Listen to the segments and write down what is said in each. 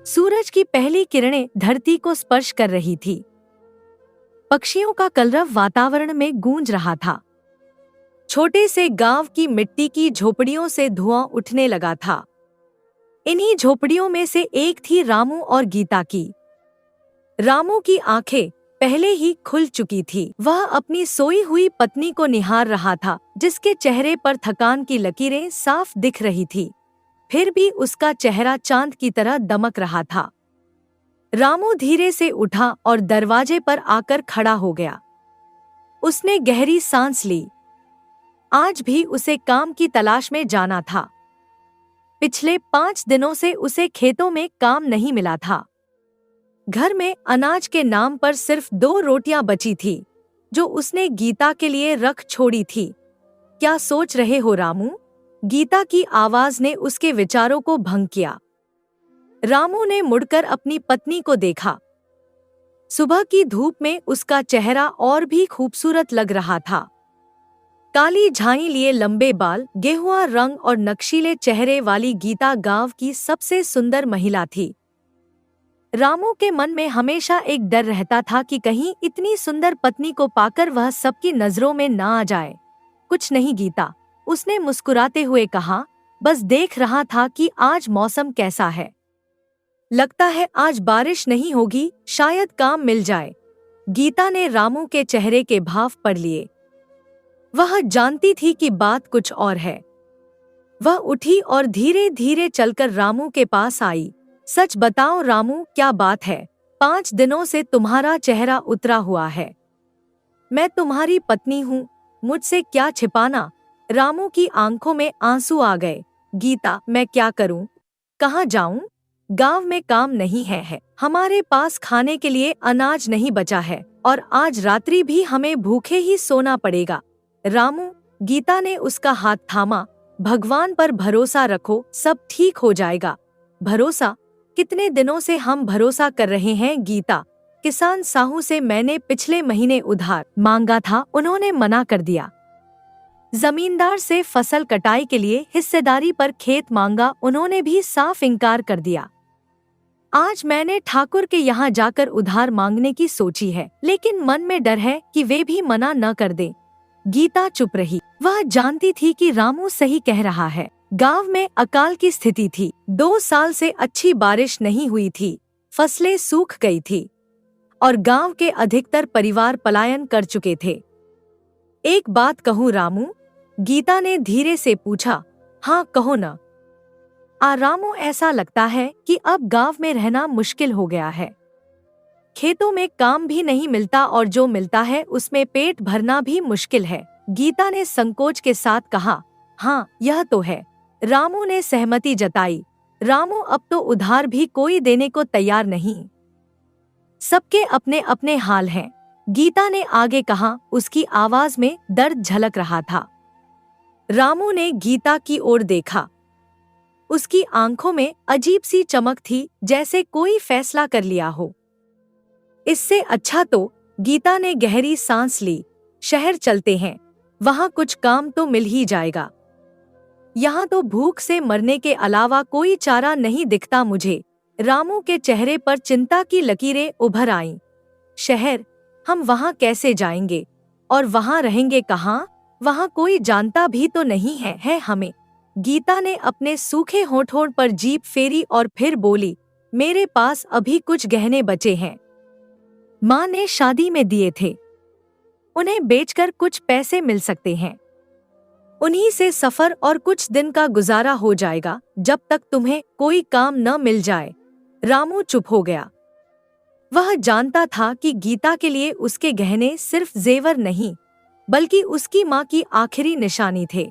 सूरज की पहली किरणें धरती को स्पर्श कर रही थी। पक्षियों का कलरव वातावरण में गूंज रहा था। छोटे से गांव की मिट्टी की झोपड़ियों से धुआं उठने लगा था। इन्हीं झोपड़ियों में से एक थी रामू और गीता की। रामू की आंखें पहले ही खुल चुकी थी। वह अपनी सोई हुई पत्नी को निहार रहा था, जिसके चेहरे पर थकान की लकीरें साफ दिख रही थी। फिर भी उसका चेहरा चांद की तरह दमक रहा था। रामू धीरे से उठा और दरवाजे पर आकर खड़ा हो गया। उसने गहरी सांस ली। आज भी उसे काम की तलाश में जाना था। पिछले 5 दिनों से उसे खेतों में काम नहीं मिला था। घर में अनाज के नाम पर सिर्फ 2 रोटियां बची थी, जो उसने गीता के लिए रख छोड़ी थी। क्या सोच रहे हो रामू? गीता की आवाज ने उसके विचारों को भंग किया। रामू ने मुड़कर अपनी पत्नी को देखा। सुबह की धूप में उसका चेहरा और भी खूबसूरत लग रहा था। काली झाई लिए लंबे बाल, गेहुआ रंग और नक्शीले चेहरे वाली गीता गांव की सबसे सुंदर महिला थी। रामू के मन में हमेशा एक डर रहता था कि कहीं इतनी सुंदर पत्नी को पाकर वह सबकी नजरों में ना आ जाए। कुछ नहीं गीता, उसने मुस्कुराते हुए कहा, बस देख रहा था कि आज मौसम कैसा है। लगता है आज बारिश नहीं होगी, शायद काम मिल जाए। गीता ने रामू के चेहरे के भाव पढ़ लिए। वह जानती थी कि बात कुछ और है। वह उठी और धीरे धीरे चलकर रामू के पास आई। सच बताओ रामू, क्या बात है? 5 दिनों से तुम्हारा चेहरा उतरा हुआ है। मैं तुम्हारी पत्नी हूँ, मुझसे क्या छिपाना? रामू की आंखों में आंसू आ गए। गीता, मैं क्या करूँ? कहाँ जाऊँ? गांव में काम नहीं है। हमारे पास खाने के लिए अनाज नहीं बचा है और आज रात्रि भी हमें भूखे ही सोना पड़ेगा। रामू, गीता ने उसका हाथ थामा। भगवान पर भरोसा रखो, सब ठीक हो जाएगा। भरोसा? कितने दिनों से हम भरोसा कर रहे हैं गीता। किसान साहू से मैंने पिछले महीने उधार मांगा था, उन्होंने मना कर दिया। जमींदार से फसल कटाई के लिए हिस्सेदारी पर खेत मांगा, उन्होंने भी साफ इनकार कर दिया। आज मैंने ठाकुर के यहाँ जाकर उधार मांगने की सोची है, लेकिन मन में डर है कि वे भी मना न कर दें। गीता चुप रही। वह जानती थी कि रामू सही कह रहा है। गांव में अकाल की स्थिति थी। 2 साल से अच्छी बारिश नहीं हुई थी, फसलें सूख गई थी और गांव के अधिकतर परिवार पलायन कर चुके थे। एक बात कहूँ रामू? गीता ने धीरे से पूछा। हाँ कहो न। रामू, ऐसा लगता है कि अब गांव में रहना मुश्किल हो गया है। खेतों में काम भी नहीं मिलता और जो मिलता है उसमें पेट भरना भी मुश्किल है। गीता ने संकोच के साथ कहा। हाँ यह तो है। रामू ने सहमति जताई। रामू, अब तो उधार भी कोई देने को तैयार नहीं। सबके अपने अपने हाल हैं। गीता ने आगे कहा, उसकी आवाज में दर्द झलक रहा था। रामू ने गीता की ओर देखा। उसकी आंखों में अजीब सी चमक थी, जैसे कोई फैसला कर लिया हो। इससे अच्छा तो, गीता ने गहरी सांस ली, शहर चलते हैं, वहां कुछ काम तो मिल ही जाएगा। यहाँ तो भूख से मरने के अलावा कोई चारा नहीं दिखता मुझे। रामू के चेहरे पर चिंता की लकीरें उभर आईं। शहर? हम वहां कैसे जाएंगे? और वहां रहेंगे कहाँ? वहां कोई जानता भी तो नहीं है हमें। गीता ने अपने सूखे होठों पर जीभ फेरी और फिर बोली, मेरे पास अभी कुछ गहने बचे हैं। माँ ने शादी में दिए थे, उन्हें बेचकर कुछ पैसे मिल सकते हैं। उन्हीं से सफर और कुछ दिन का गुजारा हो जाएगा, जब तक तुम्हें कोई काम न मिल जाए। रामू चुप हो गया। वह जानता था कि गीता के लिए उसके गहने सिर्फ जेवर नहीं, बल्कि उसकी माँ की आखिरी निशानी थे।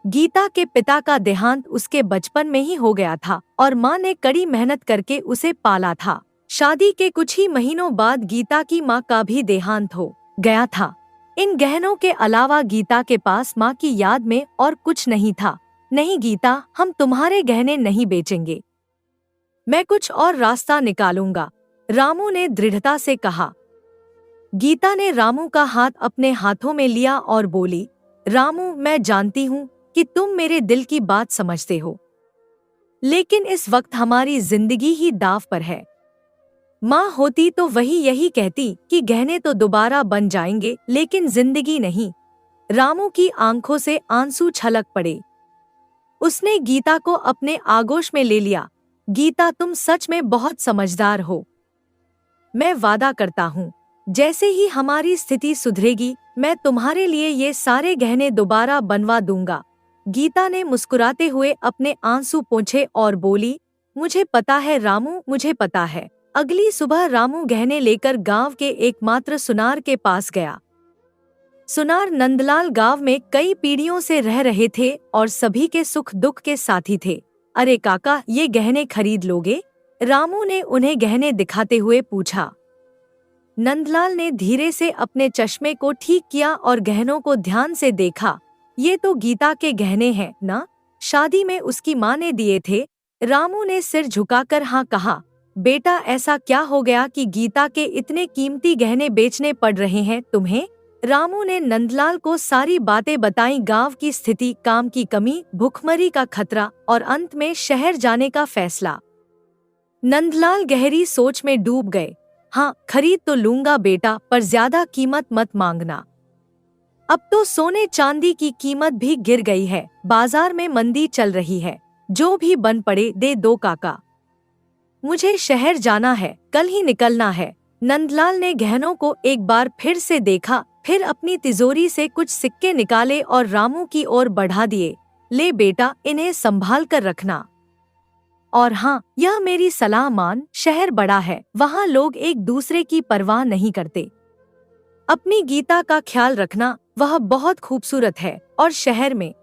गीता के पिता का देहांत उसके बचपन में ही हो गया था और माँ ने कड़ी मेहनत करके उसे पाला था। शादी के कुछ ही महीनों बाद गीता की माँ का भी देहांत हो गया था। इन गहनों के अलावा गीता के पास माँ की याद में और कुछ नहीं था। नहीं गीता, हम तुम्हारे गहने नहीं बेचेंगे। मैं कुछ और रास्ता निकालूंगा, रामू ने दृढ़ता से कहा। गीता ने रामू का हाथ अपने हाथों में लिया और बोली, रामू, मैं जानती हूँ कि तुम मेरे दिल की बात समझते हो। लेकिन इस वक्त हमारी जिंदगी ही दाव पर है। माँ होती तो वही यही कहती कि गहने तो दोबारा बन जाएंगे लेकिन जिंदगी नहीं। रामू की आंखों से आंसू छलक पड़े। उसने गीता को अपने आगोश में ले लिया। गीता, तुम सच में बहुत समझदार हो। मैं वादा करता हूँ, जैसे ही हमारी स्थिति सुधरेगी मैं तुम्हारे लिए ये सारे गहने दोबारा बनवा दूंगा। गीता ने मुस्कुराते हुए अपने आंसू पोंछे और बोली, मुझे पता है रामू, मुझे पता है। अगली सुबह रामू गहने लेकर गांव के एकमात्र सुनार के पास गया। सुनार नंदलाल गांव में कई पीढ़ियों से रह रहे थे और सभी के सुख दुख के साथी थे। अरे काका, ये गहने खरीद लोगे? रामू ने उन्हें गहने दिखाते हुए पूछा। नंदलाल ने धीरे से अपने चश्मे को ठीक किया और गहनों को ध्यान से देखा। ये तो गीता के गहने हैं ना? शादी में उसकी माँ ने दिए थे। रामू ने सिर झुकाकर हाँ कहा। बेटा, ऐसा क्या हो गया कि गीता के इतने कीमती गहने बेचने पड़ रहे हैं तुम्हें? रामू ने नंदलाल को सारी बातें बताई, गांव की स्थिति, काम की कमी, भूखमरी का खतरा और अंत में शहर जाने का फैसला। नंदलाल गहरी सोच में डूब गए। हाँ, खरीद तो लूंगा बेटा, पर ज्यादा कीमत मत मांगना। अब तो सोने चांदी की कीमत भी गिर गई है, बाजार में मंदी चल रही है। जो भी बन पड़े दे दो काका। मुझे शहर जाना है, कल ही निकलना है। नंदलाल ने गहनों को एक बार फिर से देखा, फिर अपनी तिजोरी से कुछ सिक्के निकाले और रामू की ओर बढ़ा दिए। ले बेटा, इन्हें संभाल कर रखना। और हाँ, यह मेरी सलाह मान, शहर बड़ा है, वहाँ लोग एक दूसरे की परवाह नहीं करते। अपनी गीता का ख्याल रखना, वह बहुत खूबसूरत है और शहर में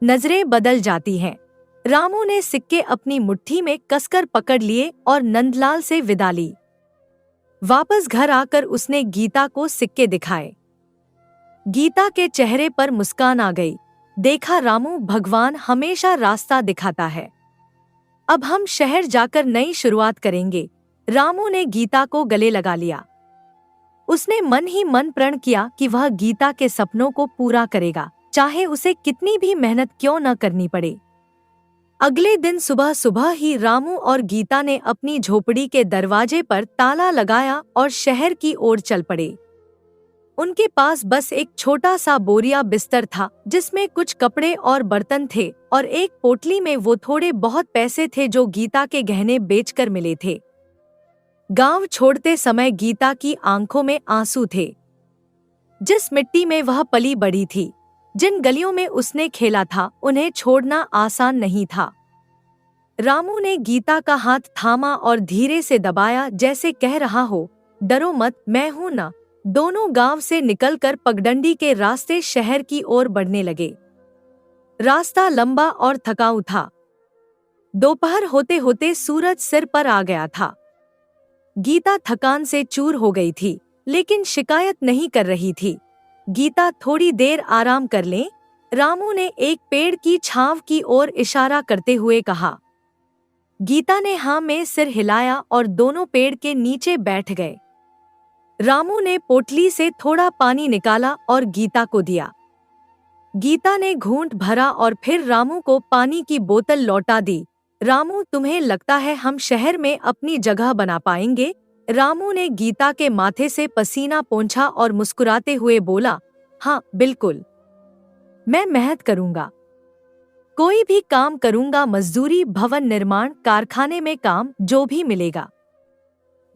नजरें बदल जाती हैं। रामू ने सिक्के अपनी मुट्ठी में कसकर पकड़ लिए और नंदलाल से विदा ली। वापस घर आकर उसने गीता को सिक्के दिखाए। गीता के चेहरे पर मुस्कान आ गई। देखा रामू, भगवान हमेशा रास्ता दिखाता है। अब हम शहर जाकर नई शुरुआत करेंगे। रामू ने गीता को गले लगा लिया। उसने मन ही मन प्रण किया कि वह गीता के सपनों को पूरा करेगा, चाहे उसे कितनी भी मेहनत क्यों न करनी पड़े। अगले दिन सुबह सुबह ही रामू और गीता ने अपनी झोपड़ी के दरवाजे पर ताला लगाया और शहर की ओर चल पड़े। उनके पास बस एक छोटा सा बोरिया बिस्तर था, जिसमें कुछ कपड़े और बर्तन थे, और एक पोटली में वो थोड़े बहुत पैसे थे जो गीता के गहने बेचकर मिले थे। गांव छोड़ते समय गीता की आंखों में आंसू थे। जिस मिट्टी में वह पली बड़ी थी, जिन गलियों में उसने खेला था, उन्हें छोड़ना आसान नहीं था। रामू ने गीता का हाथ थामा और धीरे से दबाया, जैसे कह रहा हो, डरो मत, मैं हूं ना। दोनों गांव से निकलकर पगडंडी के रास्ते शहर की ओर बढ़ने लगे। रास्ता लंबा और थकाऊ था। दोपहर होते होते सूरज सिर पर आ गया था। गीता थकान से चूर हो गई थी, लेकिन शिकायत नहीं कर रही थी। गीता, थोड़ी देर आराम कर लें? रामू ने एक पेड़ की छांव की ओर इशारा करते हुए कहा। गीता ने हाँ में सिर हिलाया और दोनों पेड़ के नीचे बैठ गए। रामू ने पोटली से थोड़ा पानी निकाला और गीता को दिया। गीता ने घूंट भरा और फिर रामू को पानी की बोतल लौटा दी। रामू, तुम्हें लगता है हम शहर में अपनी जगह बना पाएंगे? रामू ने गीता के माथे से पसीना पोंछा और मुस्कुराते हुए बोला, हाँ बिल्कुल, मैं मेहनत करूंगा, कोई भी काम करूंगा, मजदूरी, भवन निर्माण, कारखाने में काम, जो भी मिलेगा,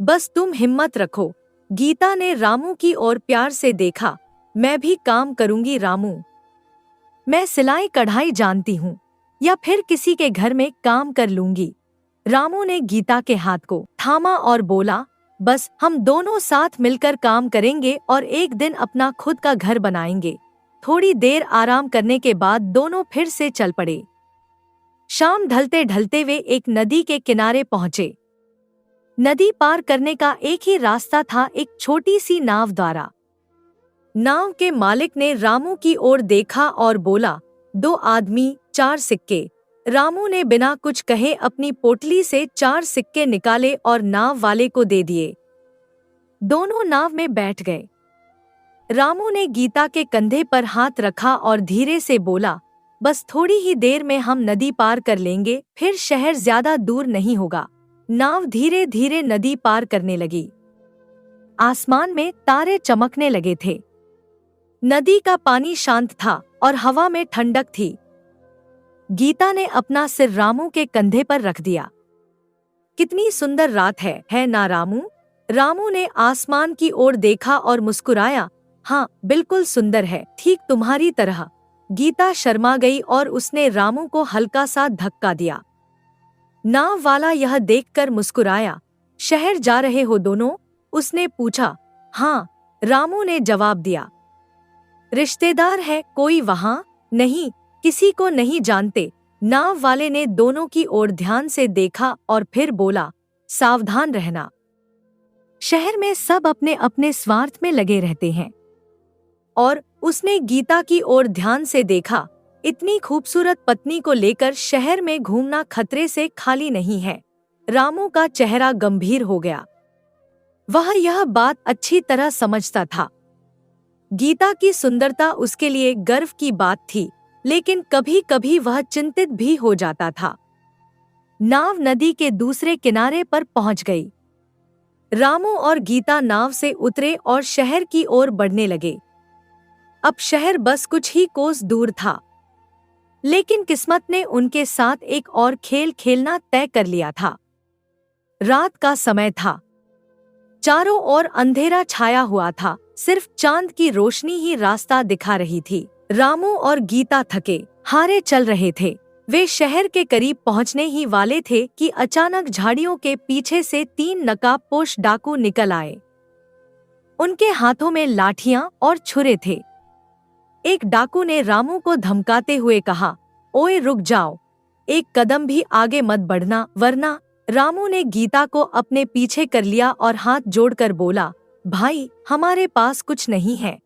बस तुम हिम्मत रखो। गीता ने रामू की ओर प्यार से देखा। मैं भी काम करूंगी रामू, मैं सिलाई कढ़ाई जानती हूँ, या फिर किसी के घर में काम कर लूंगी। रामू ने गीता के हाथ को थामा और बोला, बस हम दोनों साथ मिलकर काम करेंगे और एक दिन अपना खुद का घर बनाएंगे। थोड़ी देर आराम करने के बाद दोनों फिर से चल पड़े। शाम ढलते ढलते वे एक नदी के किनारे पहुंचे। नदी पार करने का एक ही रास्ता था, एक छोटी सी नाव द्वारा। नाव के मालिक ने रामू की ओर देखा और बोला, 2 आदमी 4 सिक्के। रामू ने बिना कुछ कहे अपनी पोटली से 4 सिक्के निकाले और नाव वाले को दे दिए। दोनों नाव में बैठ गए। रामू ने गीता के कंधे पर हाथ रखा और धीरे से बोला, बस थोड़ी ही देर में हम नदी पार कर लेंगे, फिर शहर ज्यादा दूर नहीं होगा। नाव धीरे धीरे नदी पार करने लगी। आसमान में तारे चमकने लगे थे। नदी का पानी शांत था और हवा में ठंडक थी। गीता ने अपना सिर रामू के कंधे पर रख दिया। कितनी सुंदर रात है ना रामू? रामू ने आसमान की ओर देखा और मुस्कुराया। हाँ, बिल्कुल सुंदर है, ठीक तुम्हारी तरह। गीता शर्मा गई और उसने रामू को हल्का सा धक्का दिया। नाव वाला यह देखकर मुस्कुराया। शहर जा रहे हो दोनों? उसने पूछा। हाँ, रामू ने जवाब दिया। रिश्तेदार है कोई वहाँ? नहीं, किसी को नहीं जानते। नाव वाले ने दोनों की ओर ध्यान से देखा और फिर बोला, सावधान रहना। शहर में सब अपने अपने स्वार्थ में लगे रहते हैं। और उसने गीता की ओर ध्यान से देखा। इतनी खूबसूरत पत्नी को लेकर शहर में घूमना खतरे से खाली नहीं है। रामू का चेहरा गंभीर हो गया। वह यह बात अच्छी तरह समझता था। गीता की सुंदरता उसके लिए गर्व की बात थी, लेकिन कभी कभी वह चिंतित भी हो जाता था। नाव नदी के दूसरे किनारे पर पहुंच गई। रामू और गीता नाव से उतरे और शहर की ओर बढ़ने लगे। अब शहर बस कुछ ही कोस दूर था, लेकिन किस्मत ने उनके साथ एक और खेल खेलना तय कर लिया था। रात का समय था। चारों ओर अंधेरा छाया हुआ था, सिर्फ चांद की रोशनी ही रास्ता दिखा रही थी। रामू और गीता थके हारे चल रहे थे। वे शहर के करीब पहुंचने ही वाले थे कि अचानक झाड़ियों के पीछे से 3 नकाबपोश डाकू निकल आए। उनके हाथों में लाठियां और छुरे थे। एक डाकू ने रामू को धमकाते हुए कहा, ओए रुक जाओ, एक कदम भी आगे मत बढ़ना वरना। रामू ने गीता को अपने पीछे कर लिया और हाथ जोड़कर बोला, भाई हमारे पास कुछ नहीं है।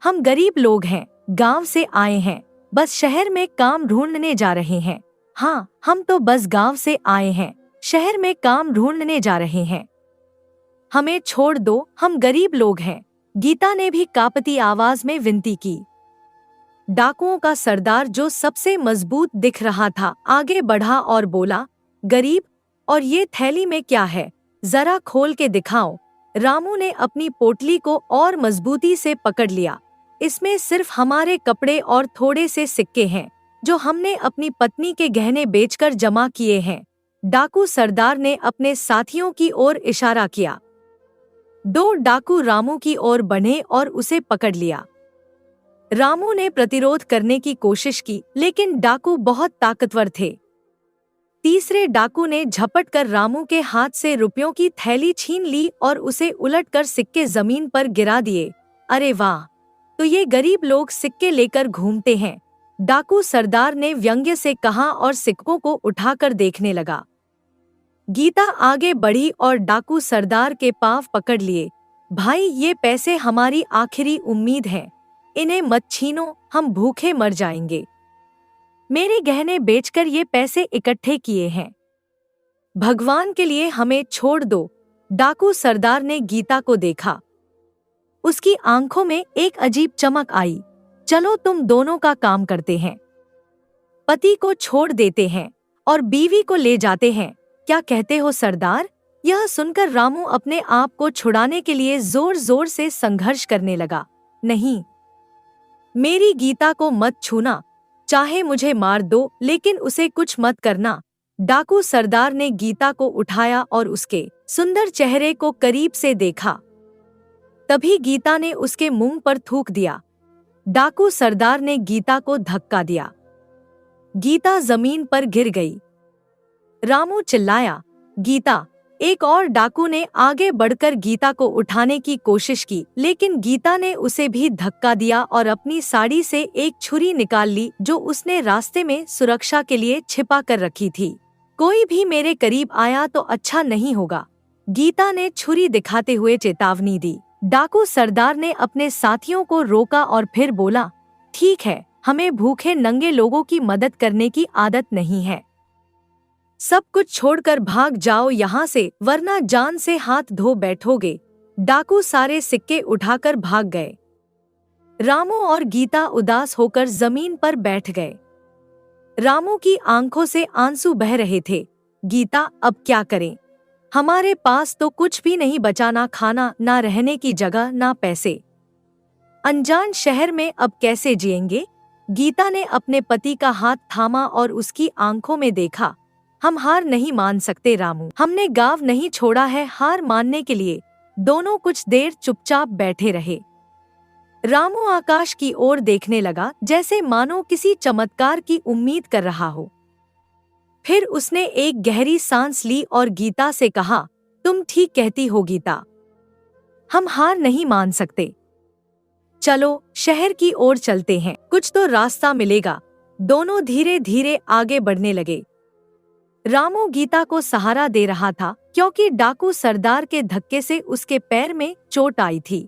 हम गरीब लोग हैं, गांव से आए हैं, बस शहर में काम ढूंढने जा रहे हैं। हाँ, हम तो बस गांव से आए हैं, शहर में काम ढूंढने जा रहे हैं। हमें छोड़ दो, हम गरीब लोग हैं। गीता ने भी कांपती आवाज में विनती की। डाकुओं का सरदार, जो सबसे मजबूत दिख रहा था, आगे बढ़ा और बोला, गरीब, और ये थैली में क्या है? जरा खोल के दिखाओ। रामू ने अपनी पोटली को और मजबूती से पकड़ लिया। इसमें सिर्फ हमारे कपड़े और थोड़े से सिक्के हैं, जो हमने अपनी पत्नी के गहने बेचकर जमा किए हैं। डाकू सरदार ने अपने साथियों की ओर इशारा किया। 2 डाकू रामू की ओर बढ़े और उसे पकड़ लिया। रामू ने प्रतिरोध करने की कोशिश की, लेकिन डाकू बहुत ताकतवर थे। तीसरे डाकू ने झपट कर रामू के हाथ से रुपयों की थैली छीन ली और उसे उलटकर सिक्के जमीन पर गिरा दिए। अरे वाह, तो ये गरीब लोग सिक्के लेकर घूमते हैं, डाकू सरदार ने व्यंग्य से कहा और सिक्कों को उठाकर देखने लगा। गीता आगे बढ़ी और डाकू सरदार के पांव पकड़ लिए। भाई, ये पैसे हमारी आखिरी उम्मीद है, इन्हें मत छीनो, हम भूखे मर जाएंगे। मेरे गहने बेचकर ये पैसे इकट्ठे किए हैं, भगवान के लिए हमें छोड़ दो। डाकू सरदार ने गीता को देखा। उसकी आंखों में एक अजीब चमक आई। चलो तुम दोनों का काम करते हैं, पति को छोड़ देते हैं और बीवी को ले जाते हैं, क्या कहते हो सरदार? यह सुनकर रामू अपने आप को छुड़ाने के लिए जोर जोर से संघर्ष करने लगा। नहीं, मेरी गीता को मत छूना, चाहे मुझे मार दो, लेकिन उसे कुछ मत करना। डाकू सरदार ने गीता को उठाया और उसके सुंदर चेहरे को करीब से देखा। तभी गीता ने उसके मुंह पर थूक दिया। डाकू सरदार ने गीता को धक्का दिया। गीता जमीन पर गिर गई। रामू चिल्लाया, गीता! एक और डाकू ने आगे बढ़कर गीता को उठाने की कोशिश की, लेकिन गीता ने उसे भी धक्का दिया और अपनी साड़ी से एक छुरी निकाल ली, जो उसने रास्ते में सुरक्षा के लिए छिपा कर रखी थी। कोई भी मेरे करीब आया तो अच्छा नहीं होगा, गीता ने छुरी दिखाते हुए चेतावनी दी। डाकू सरदार ने अपने साथियों को रोका और फिर बोला, ठीक है, हमें भूखे नंगे लोगों की मदद करने की आदत नहीं है। सब कुछ छोड़कर भाग जाओ यहाँ से, वरना जान से हाथ धो बैठोगे। डाकू सारे सिक्के उठाकर भाग गए। रामू और गीता उदास होकर जमीन पर बैठ गए। रामू की आंखों से आंसू बह रहे थे। गीता, अब क्या करें? हमारे पास तो कुछ भी नहीं बचा, ना खाना, ना रहने की जगह, ना पैसे। अनजान शहर में अब कैसे जिएंगे? गीता ने अपने पति का हाथ थामा और उसकी आंखों में देखा। हम हार नहीं मान सकते रामू, हमने गांव नहीं छोड़ा है हार मानने के लिए। दोनों कुछ देर चुपचाप बैठे रहे। रामू आकाश की ओर देखने लगा, जैसे मानो किसी चमत्कार की उम्मीद कर रहा हो। फिर उसने एक गहरी सांस ली और गीता से कहा, तुम ठीक कहती हो गीता, हम हार नहीं मान सकते। चलो शहर की ओर चलते हैं, कुछ तो रास्ता मिलेगा। दोनों धीरे धीरे आगे बढ़ने लगे। रामू गीता को सहारा दे रहा था, क्योंकि डाकू सरदार के धक्के से उसके पैर में चोट आई थी।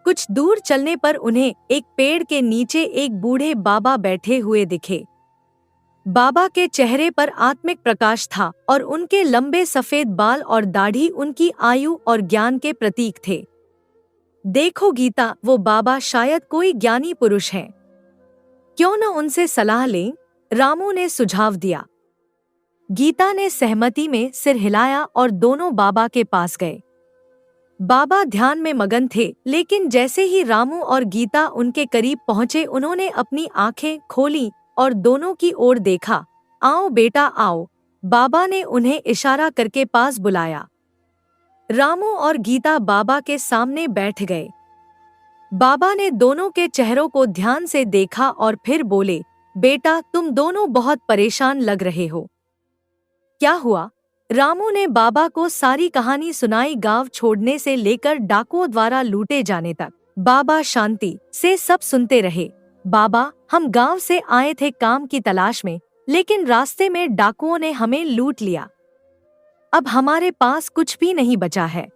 कुछ दूर चलने पर उन्हें एक पेड़ के नीचे एक बूढ़े बाबा बैठे हुए दिखे। बाबा के चेहरे पर आत्मिक प्रकाश था और उनके लंबे सफेद बाल और दाढ़ी उनकी आयु और ज्ञान के प्रतीक थे। देखो गीता, वो बाबा शायद कोई ज्ञानी पुरुष हैं। क्यों न उनसे सलाह लें? रामू ने सुझाव दिया। गीता ने सहमति में सिर हिलाया और दोनों बाबा के पास गए। बाबा ध्यान में मगन थे, लेकिन जैसे ही रामू और गीता उनके करीब पहुंचे, उन्होंने अपनी आंखें खोली और दोनों की ओर देखा। आओ बेटा आओ, बाबा ने उन्हें इशारा करके पास बुलाया। रामू और गीता बाबा के सामने बैठ गए। बाबा ने दोनों के चेहरों को ध्यान से देखा और फिर बोले, बेटा तुम दोनों बहुत परेशान लग रहे हो। क्या हुआ? रामू ने बाबा को सारी कहानी सुनाई, गांव छोड़ने से लेकर डाकुओं द्वारा लूटे जाने तक। बाबा शांति से सब सुनते रहे। बाबा, हम गांव से आए थे काम की तलाश में, लेकिन रास्ते में डाकुओं ने हमें लूट लिया। अब हमारे पास कुछ भी नहीं बचा है।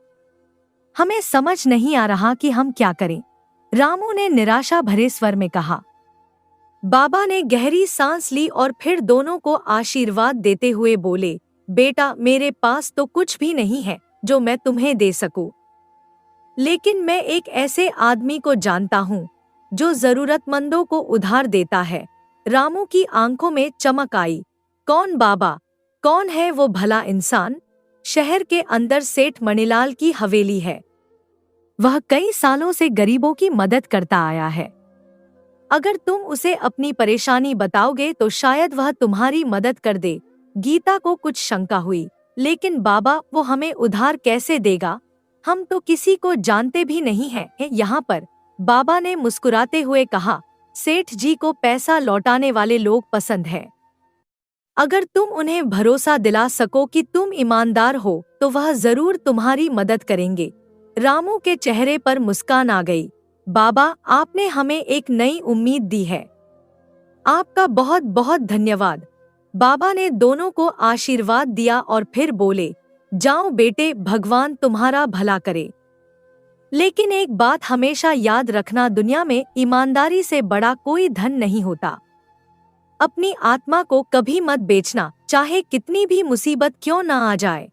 हमें समझ नहीं आ रहा कि हम क्या करें, रामू ने निराशा भरे स्वर में कहा। बाबा ने गहरी सांस ली और फिर दोनों को आशीर्वाद देते हुए बोले, बेटा मेरे पास तो कुछ भी नहीं है जो मैं तुम्हें दे सकूं, लेकिन मैं एक ऐसे आदमी को जानता हूं जो जरूरतमंदों को उधार देता है। रामू की आंखों में चमक आई। कौन बाबा? कौन है वो भला इंसान? शहर के अंदर सेठ मणिलाल की हवेली है। वह कई सालों से गरीबों की मदद करता आया है। अगर तुम उसे अपनी परेशानी बताओगे तो शायद वह तुम्हारी मदद कर दे। गीता को कुछ शंका हुई, लेकिन बाबा वो हमें उधार कैसे देगा? हम तो किसी को जानते भी नहीं हैं यहाँ पर। बाबा ने मुस्कुराते हुए कहा, सेठ जी को पैसा लौटाने वाले लोग पसंद है। अगर तुम उन्हें भरोसा दिला सको कि तुम ईमानदार हो तो वह जरूर तुम्हारी मदद करेंगे। रामू के चेहरे पर मुस्कान आ गई। बाबा, आपने हमें एक नई उम्मीद दी है। आपका बहुत बहुत धन्यवाद। बाबा ने दोनों को आशीर्वाद दिया और फिर बोले, जाओ बेटे, भगवान तुम्हारा भला करे। लेकिन एक बात हमेशा याद रखना, दुनिया में ईमानदारी से बड़ा कोई धन नहीं होता। अपनी आत्मा को कभी मत बेचना, चाहे कितनी भी मुसीबत क्यों न आ जाए।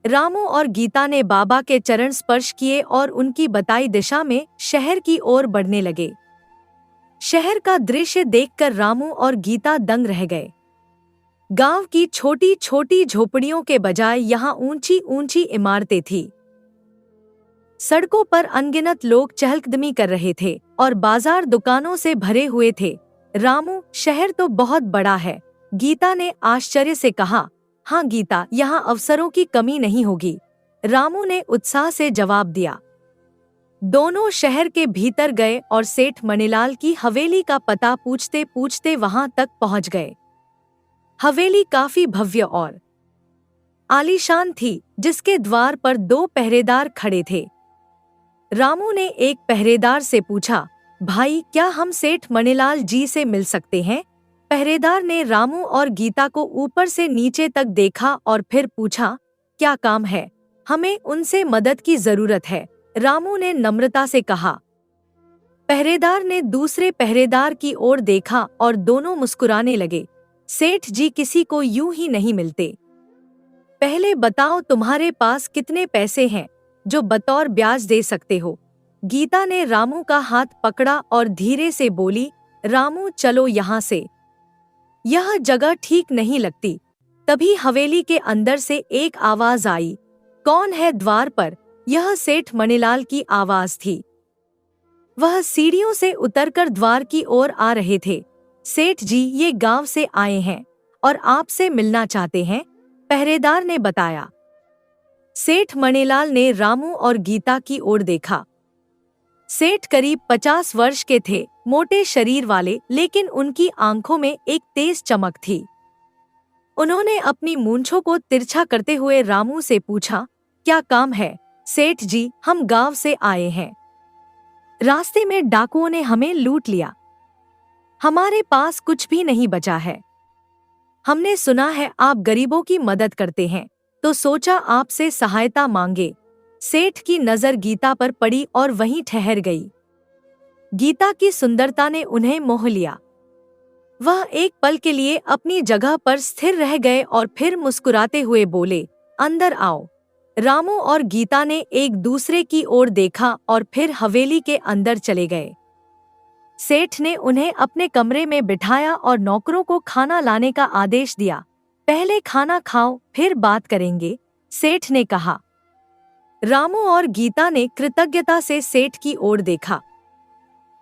रामू और गीता ने बाबा के चरण स्पर्श किए और उनकी बताई दिशा में शहर की ओर बढ़ने लगे। शहर का दृश्य देखकर रामू और गीता दंग रह गए। गांव की छोटी छोटी झोपड़ियों के बजाय यहाँ ऊंची ऊंची इमारतें थीं। सड़कों पर अनगिनत लोग चहलकदमी कर रहे थे और बाजार दुकानों से भरे हुए थे। रामू, शहर तो बहुत बड़ा है। गीता ने आश्चर्य से कहा। हाँ गीता, यहाँ अवसरों की कमी नहीं होगी, रामू ने उत्साह से जवाब दिया। दोनों शहर के भीतर गए और सेठ मणिलाल की हवेली का पता पूछते पूछते वहां तक पहुंच गए। हवेली काफी भव्य और आलीशान थी, जिसके द्वार पर 2 पहरेदार खड़े थे। रामू ने एक पहरेदार से पूछा, भाई क्या हम सेठ मणिलाल जी से मिल सकते हैं? पहरेदार ने रामू और गीता को ऊपर से नीचे तक देखा और फिर पूछा, क्या काम है? हमें उनसे मदद की जरूरत है, रामू ने नम्रता से कहा। पहरेदार ने दूसरे पहरेदार की ओर देखा और दोनों मुस्कुराने लगे। सेठ जी किसी को यूं ही नहीं मिलते। पहले बताओ तुम्हारे पास कितने पैसे हैं जो बतौर ब्याज दे सकते हो? गीता ने रामू का हाथ पकड़ा और धीरे से बोली, रामू चलो यहाँ से, यह जगह ठीक नहीं लगती। तभी हवेली के अंदर से एक आवाज आई, कौन है द्वार पर? यह सेठ मणिलाल की आवाज थी। वह सीढ़ियों से उतरकर द्वार की ओर आ रहे थे। सेठ जी, ये गांव से आए हैं और आपसे मिलना चाहते हैं, पहरेदार ने बताया। सेठ मणिलाल ने रामू और गीता की ओर देखा। सेठ करीब 50 वर्ष के थे, मोटे शरीर वाले, लेकिन उनकी आंखों में एक तेज चमक थी। उन्होंने अपनी मूंछों को तिरछा करते हुए रामू से पूछा, क्या काम है? सेठ जी, हम गांव से आए हैं। रास्ते में डाकुओं ने हमें लूट लिया। हमारे पास कुछ भी नहीं बचा है। हमने सुना है आप गरीबों की मदद करते हैं, तो सोचा आपसे सहायता मांगे। सेठ की नजर गीता पर पड़ी और वहीं ठहर गई। गीता की सुंदरता ने उन्हें मोह लिया। वह एक पल के लिए अपनी जगह पर स्थिर रह गए और फिर मुस्कुराते हुए बोले, अंदर आओ। रामू और गीता ने एक दूसरे की ओर देखा और फिर हवेली के अंदर चले गए। सेठ ने उन्हें अपने कमरे में बिठाया और नौकरों को खाना लाने का आदेश दिया। पहले खाना खाओ, फिर बात करेंगे, सेठ ने कहा। रामू और गीता ने कृतज्ञता से सेठ की ओर देखा।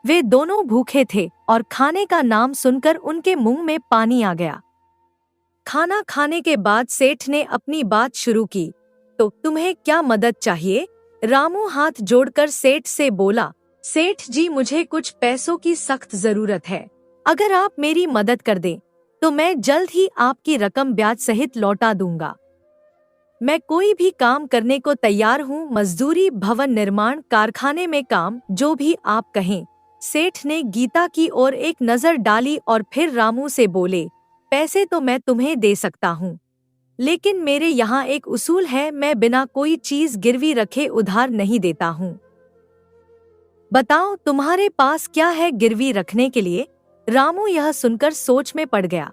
वे दोनों भूखे थे और खाने का नाम सुनकर उनके मुंह में पानी आ गया। खाना खाने के बाद सेठ ने अपनी बात शुरू की, तो तुम्हें क्या मदद चाहिए? रामू हाथ जोड़कर सेठ से बोला, सेठ जी, मुझे कुछ पैसों की सख्त जरूरत है। अगर आप मेरी मदद कर दें तो मैं जल्द ही आपकी रकम ब्याज सहित लौटा दूंगा। मैं कोई भी काम करने को तैयार हूँ, मजदूरी, भवन निर्माण, कारखाने में काम, जो भी आप कहें। सेठ ने गीता की ओर एक नजर डाली और फिर रामू से बोले, पैसे तो मैं तुम्हें दे सकता हूँ, लेकिन मेरे यहाँ एक उसूल है, मैं बिना कोई चीज गिरवी रखे उधार नहीं देता हूँ। बताओ तुम्हारे पास क्या है गिरवी रखने के लिए? रामू यह सुनकर सोच में पड़ गया।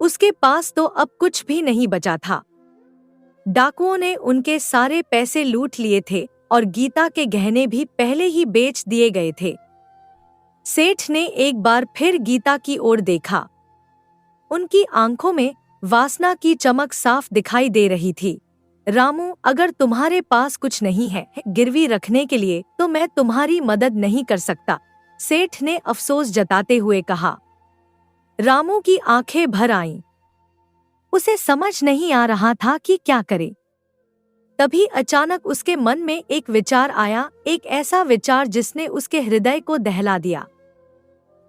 उसके पास तो अब कुछ भी नहीं बचा था। डाकुओं ने उनके सारे पैसे लूट लिए थे और गीता के गहने भी पहले ही बेच दिए गए थे। सेठ ने एक बार फिर गीता की ओर देखा। उनकी आंखों में वासना की चमक साफ दिखाई दे रही थी। रामू, अगर तुम्हारे पास कुछ नहीं है गिरवी रखने के लिए तो मैं तुम्हारी मदद नहीं कर सकता, सेठ ने अफसोस जताते हुए कहा। रामू की आंखें भर आईं। उसे समझ नहीं आ रहा था कि क्या करे। तभी अचानक उसके मन में एक विचार आया, एक ऐसा विचार जिसने उसके हृदय को दहला दिया।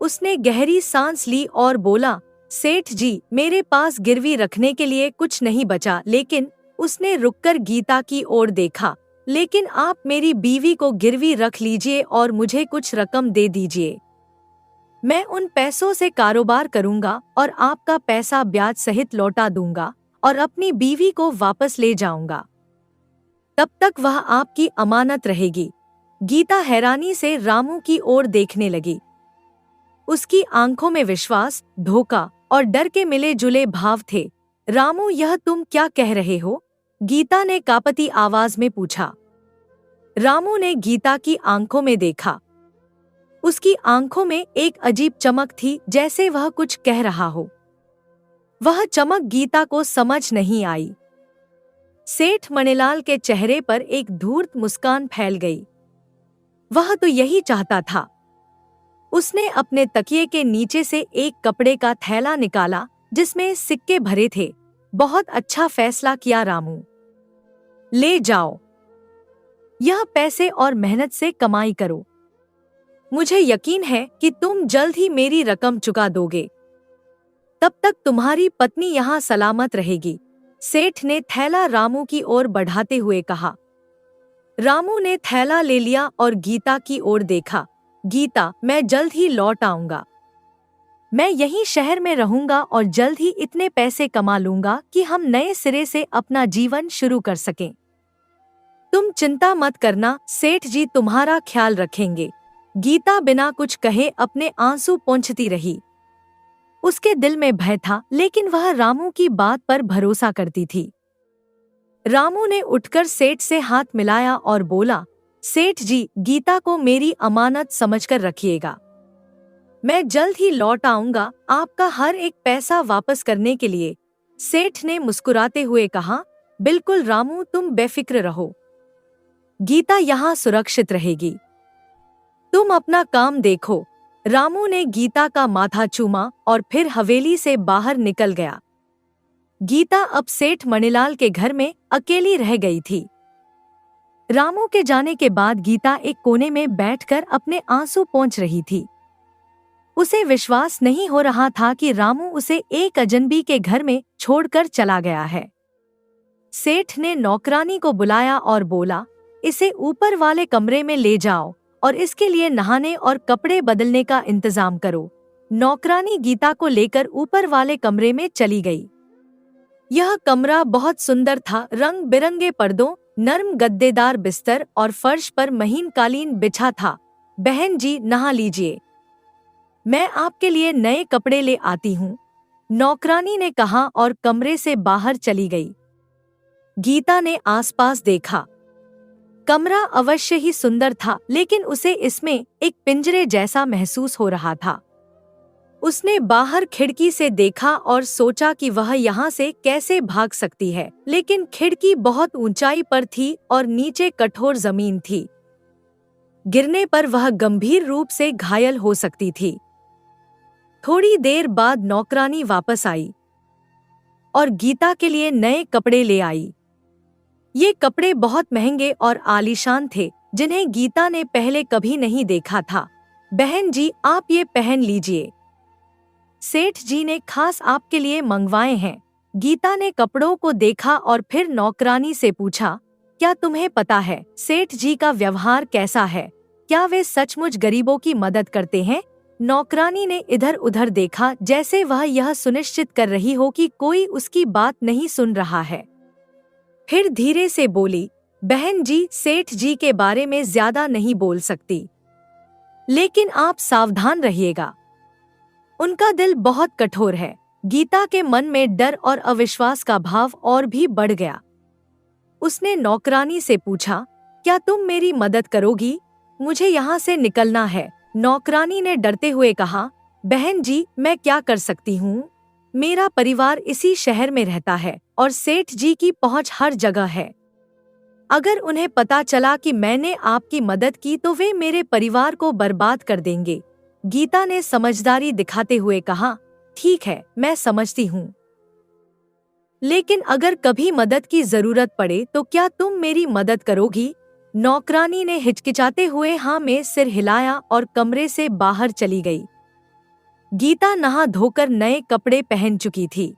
उसने गहरी सांस ली और बोला, सेठ जी, मेरे पास गिरवी रखने के लिए कुछ नहीं बचा। लेकिन उसने रुककर गीता की ओर देखा, लेकिन आप मेरी बीवी को गिरवी रख लीजिए और मुझे कुछ रकम दे दीजिए। मैं उन पैसों से कारोबार करूंगा और आपका पैसा ब्याज सहित लौटा दूंगा और अपनी बीवी को वापस ले जाऊंगा। तब तक वह आपकी अमानत रहेगी। गीता हैरानी से रामू की ओर देखने लगी। उसकी आंखों में विश्वास, धोखा और डर के मिले जुले भाव थे। रामू, यह तुम क्या कह रहे हो? गीता ने कांपती आवाज में पूछा। रामू ने गीता की आंखों में देखा। उसकी आंखों में एक अजीब चमक थी, जैसे वह कुछ कह रहा हो। वह चमक गीता को समझ नहीं आई। सेठ मणिलाल के चेहरे पर एक धूर्त मुस्कान फैल गई। वह तो यही चाहता था। उसने अपने तकिए के नीचे से एक कपड़े का थैला निकाला जिसमें सिक्के भरे थे। बहुत अच्छा फैसला किया रामू, ले जाओ। यह पैसे और मेहनत से कमाई करो। मुझे यकीन है कि तुम जल्द ही मेरी रकम चुका दोगे। तब तक तुम्हारी पत्नी यहाँ सलामत रहेगी, सेठ ने थैला रामू की ओर बढ़ाते हुए कहा। रामू ने थैला ले लिया और गीता की ओर देखा। गीता, मैं जल्द ही लौट आऊंगा। मैं यहीं शहर में रहूंगा और जल्द ही इतने पैसे कमा लूंगा कि हम नए सिरे से अपना जीवन शुरू कर सकें। तुम चिंता मत करना, सेठ जी तुम्हारा ख्याल रखेंगे। गीता बिना कुछ कहे अपने आंसू पोंछती रही। उसके दिल में भय था, लेकिन वह रामू की बात पर भरोसा करती थी। रामू ने उठकर सेठ से हाथ मिलाया और बोला, सेठ जी, गीता को मेरी अमानत समझकर रखिएगा। मैं जल्द ही लौट आऊंगा आपका हर एक पैसा वापस करने के लिए। सेठ ने मुस्कुराते हुए कहा, बिल्कुल रामू, तुम बेफिक्र रहो। गीता यहाँ सुरक्षित रहेगी। तुम अपना काम देखो। रामू ने गीता का माथा चूमा और फिर हवेली से बाहर निकल गया। गीता अब सेठ मणिलाल के घर में अकेली रह गई थी। रामू के जाने के बाद गीता एक कोने में बैठकर अपने आंसू पोंछ रही थी। उसे विश्वास नहीं हो रहा था कि रामू उसे एक अजनबी के घर में छोड़कर चला गया है। सेठ ने नौकरानी को बुलाया और बोला, इसे ऊपर वाले कमरे में ले जाओ और इसके लिए नहाने और कपड़े बदलने का इंतजाम करो। नौकरानी गीता को लेकर ऊपर वाले कमरे में चली गई। यह कमरा बहुत सुंदर था। रंग बिरंगे पर्दों, नर्म गद्देदार बिस्तर और फर्श पर महीन कालीन बिछा था। बहन जी, नहा लीजिए, मैं आपके लिए नए कपड़े ले आती हूँ, नौकरानी ने कहा और कमरे से बाहर चली गई। गीता ने आसपास देखा। कमरा अवश्य ही सुंदर था, लेकिन उसे इसमें एक पिंजरे जैसा महसूस हो रहा था। उसने बाहर खिड़की से देखा और सोचा कि वह यहाँ से कैसे भाग सकती है, लेकिन खिड़की बहुत ऊंचाई पर थी और नीचे कठोर जमीन थी। गिरने पर वह गंभीर रूप से घायल हो सकती थी। थोड़ी देर बाद नौकरानी वापस आई और गीता के लिए नए कपड़े ले आई। ये कपड़े बहुत महंगे और आलीशान थे, जिन्हें गीता ने पहले कभी नहीं देखा था। बहन जी, आप ये पहन लीजिए, सेठ जी ने खास आपके लिए मंगवाए हैं। गीता ने कपड़ों को देखा और फिर नौकरानी से पूछा, क्या तुम्हें पता है सेठ जी का व्यवहार कैसा है? क्या वे सचमुच गरीबों की मदद करते हैं? नौकरानी ने इधर उधर देखा, जैसे वह यह सुनिश्चित कर रही हो कि कोई उसकी बात नहीं सुन रहा है। फिर धीरे से बोली, बहन जी, सेठ जी के बारे में ज्यादा नहीं बोल सकती, लेकिन आप सावधान रहिएगा, उनका दिल बहुत कठोर है। गीता के मन में डर और अविश्वास का भाव और भी बढ़ गया। उसने नौकरानी से पूछा, क्या तुम मेरी मदद करोगी? मुझे यहाँ से निकलना है। नौकरानी ने डरते हुए कहा, बहन जी, मैं क्या कर सकती हूँ? मेरा परिवार इसी शहर में रहता है और सेठ जी की पहुँच हर जगह है। अगर उन्हें पता चला कि मैंने आपकी मदद की तो वे मेरे परिवार को बर्बाद कर देंगे। गीता ने समझदारी दिखाते हुए कहा, ठीक है, मैं समझती हूँ, लेकिन अगर कभी मदद की जरूरत पड़े तो क्या तुम मेरी मदद करोगी? नौकरानी ने हिचकिचाते हुए हाँ में सिर हिलाया और कमरे से बाहर चली गई। गीता नहा धोकर नए कपड़े पहन चुकी थी।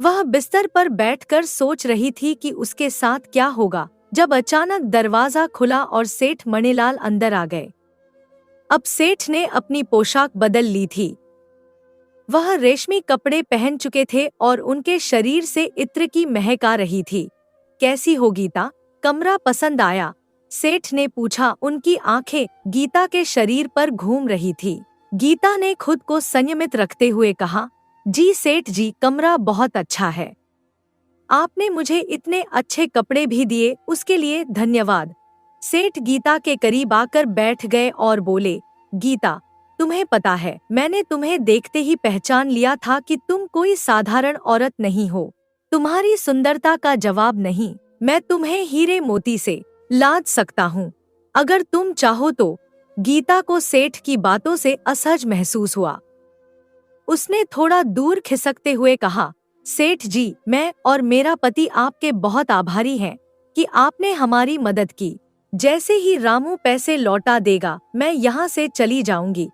वह बिस्तर पर बैठकर सोच रही थी कि उसके साथ क्या होगा, जब अचानक दरवाजा खुला और सेठ मणिलाल अंदर आ गए। अब सेठ ने अपनी पोशाक बदल ली थी। वह रेशमी कपड़े पहन चुके थे और उनके शरीर से इत्र की महक आ रही थी। कैसी हो गीता? कमरा पसंद आया? सेठ ने पूछा। उनकी आंखें गीता के शरीर पर घूम रही थी। गीता ने खुद को संयमित रखते हुए कहा, जी सेठ जी, कमरा बहुत अच्छा है। आपने मुझे इतने अच्छे कपड़े भी दिए, उसके लिए धन्यवाद। सेठ गीता के करीब आकर बैठ गए और बोले, गीता, तुम्हें पता है, मैंने तुम्हें देखते ही पहचान लिया था कि तुम कोई साधारण औरत नहीं हो। तुम्हारी सुंदरता का जवाब नहीं, मैं तुम्हें हीरे मोती से लाद सकता हूँ, अगर तुम चाहो तो। गीता को सेठ की बातों से असहज महसूस हुआ। उसने थोड़ा दूर खिसकते हुए कहा, सेठ जी, मैं और मेरा पति आपके बहुत आभारी हैं कि आपने हमारी मदद की। जैसे ही रामू पैसे लौटा देगा, मैं यहाँ से चली जाऊंगी।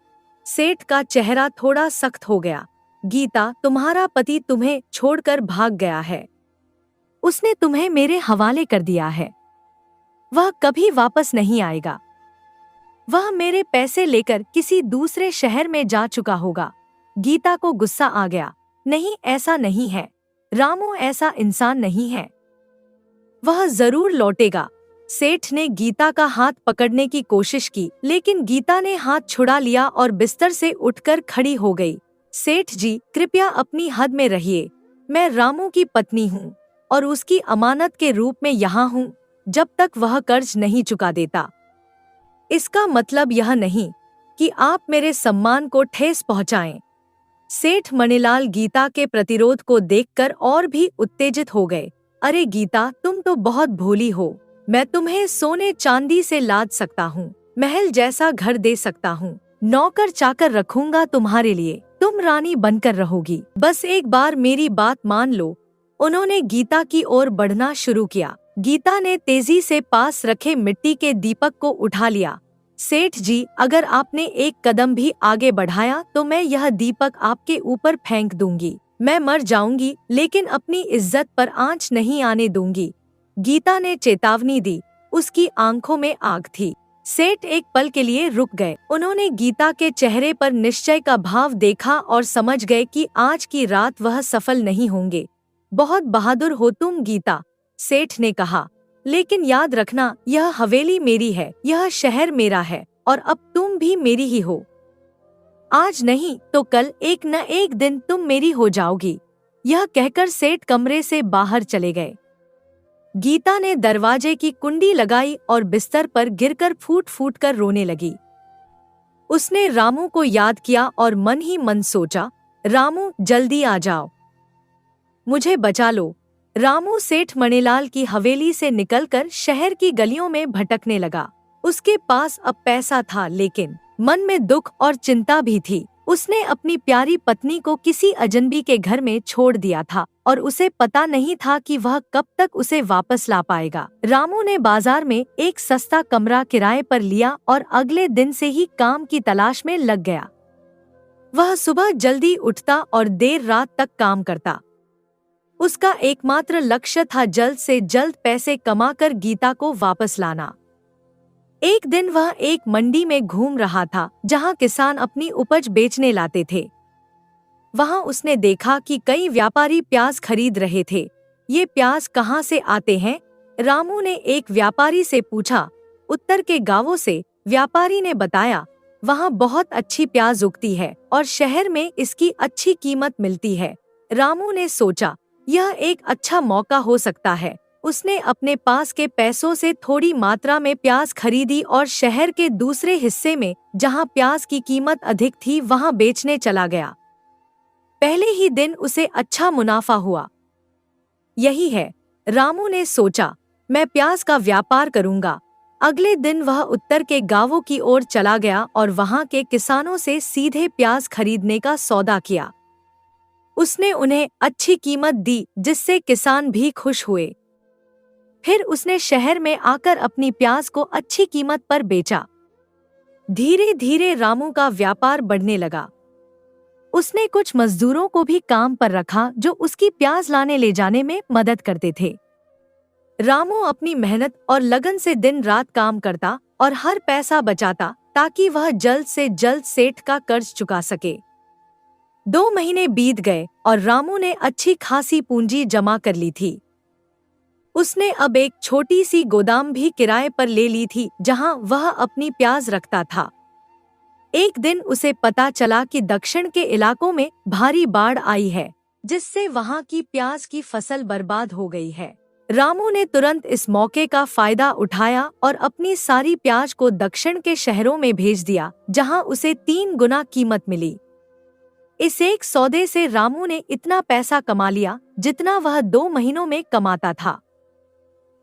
सेठ का चेहरा थोड़ा सख्त हो गया। गीता, तुम्हारा पति तुम्हें छोड़कर भाग गया है। उसने तुम्हें मेरे हवाले कर दिया है। वह कभी वापस नहीं आएगा। वह मेरे पैसे लेकर किसी दूसरे शहर में जा चुका होगा। गीता को गुस्सा आ गया। नहीं, ऐसा नहीं है। रामू ऐसा इंसान नहीं है। वह जरूर लौटेगा। सेठ ने गीता का हाथ पकड़ने की कोशिश की, लेकिन गीता ने हाथ छुड़ा लिया और बिस्तर से उठकर खड़ी हो गई। सेठ जी, कृपया अपनी हद में रहिए। मैं रामू की पत्नी हूँ और उसकी अमानत के रूप में यहाँ हूँ। जब तक वह कर्ज नहीं चुका देता। इसका मतलब यह नहीं कि आप मेरे सम्मान को ठेस पहुंचाएं। सेठ मणिलाल गीता के प्रतिरोध को देखकर और भी उत्तेजित हो गए। अरे गीता, तुम तो बहुत भोली हो। मैं तुम्हें सोने चांदी से लाद सकता हूँ, महल जैसा घर दे सकता हूँ, नौकर चाकर रखूंगा तुम्हारे लिए, तुम रानी बनकर रहोगी। बस एक बार मेरी बात मान लो। उन्होंने गीता की ओर बढ़ना शुरू किया। गीता ने तेजी से पास रखे मिट्टी के दीपक को उठा लिया। सेठ जी, अगर आपने एक कदम भी आगे बढ़ाया तो मैं यह दीपक आपके ऊपर फेंक दूंगी। मैं मर जाऊंगी लेकिन अपनी इज्जत पर आंच नहीं आने दूंगी। गीता ने चेतावनी दी। उसकी आंखों में आग थी। सेठ एक पल के लिए रुक गए। उन्होंने गीता के चेहरे पर निश्चय का भाव देखा और समझ गए कि आज की रात वह सफल नहीं होंगे। बहुत बहादुर हो तुम गीता, सेठ ने कहा, लेकिन याद रखना, यह हवेली मेरी है, यह शहर मेरा है और अब तुम भी मेरी ही हो। आज नहीं तो कल एक न एक दिन तुम मेरी हो जाओगी। यह कहकर सेठ कमरे से बाहर चले गए। गीता ने दरवाजे की कुंडी लगाई और बिस्तर पर गिरकर फूट फूट कर रोने लगी। उसने रामू को याद किया और मन ही मन सोचा, रामू जल्दी आ जाओ, मुझे बचा लो। रामू सेठ मणिलाल की हवेली से निकलकर शहर की गलियों में भटकने लगा। उसके पास अब पैसा था लेकिन मन में दुख और चिंता भी थी। उसने अपनी प्यारी पत्नी को किसी अजनबी के घर में छोड़ दिया था और उसे पता नहीं था कि वह कब तक उसे वापस ला पाएगा। रामू ने बाजार में एक सस्ता कमरा किराए पर लिया और अगले दिन से ही काम की तलाश में लग गया। वह सुबह जल्दी उठता और देर रात तक काम करता। उसका एकमात्र लक्ष्य था जल्द से जल्द पैसे कमाकर गीता को वापस लाना। एक दिन वह एक मंडी में घूम रहा था जहां किसान अपनी उपज बेचने लाते थे। वहां उसने देखा कि कई व्यापारी प्याज खरीद रहे थे। ये प्याज कहाँ से आते हैं? रामू ने एक व्यापारी से पूछा। उत्तर के गांवों से, व्यापारी ने बताया। वहां बहुत अच्छी प्याज उगती है और शहर में इसकी अच्छी कीमत मिलती है। रामू ने सोचा, यह एक अच्छा मौका हो सकता है। उसने अपने पास के पैसों से थोड़ी मात्रा में प्याज खरीदी और शहर के दूसरे हिस्से में, जहां प्याज की कीमत अधिक थी, वहां बेचने चला गया। पहले ही दिन उसे अच्छा मुनाफा हुआ। यही है, रामू ने सोचा, मैं प्याज का व्यापार करूंगा। अगले दिन वह उत्तर के गांवों की ओर चला गया और वहां के किसानों से सीधे प्याज खरीदने का सौदा किया। उसने उन्हें अच्छी कीमत दी जिससे किसान भी खुश हुए। फिर उसने शहर में आकर अपनी प्याज को अच्छी कीमत पर बेचा। धीरे धीरे रामू का व्यापार बढ़ने लगा। उसने कुछ मजदूरों को भी काम पर रखा जो उसकी प्याज लाने ले जाने में मदद करते थे। रामू अपनी मेहनत और लगन से दिन रात काम करता और हर पैसा बचाता ताकि वह जल्द से जल्द सेठ का कर्ज चुका सके। 2 महीने बीत गए और रामू ने अच्छी खासी पूंजी जमा कर ली थी। उसने अब एक छोटी सी गोदाम भी किराए पर ले ली थी जहां वह अपनी प्याज रखता था। एक दिन उसे पता चला कि दक्षिण के इलाकों में भारी बाढ़ आई है, जिससे वहां की प्याज की फसल बर्बाद हो गई है। रामू ने तुरंत इस मौके का फायदा उठाया और अपनी सारी प्याज को दक्षिण के शहरों में भेज दिया, जहां उसे 3 गुना कीमत मिली। इस एक सौदे से रामू ने इतना पैसा कमा लिया जितना वह 2 महीनों में कमाता था।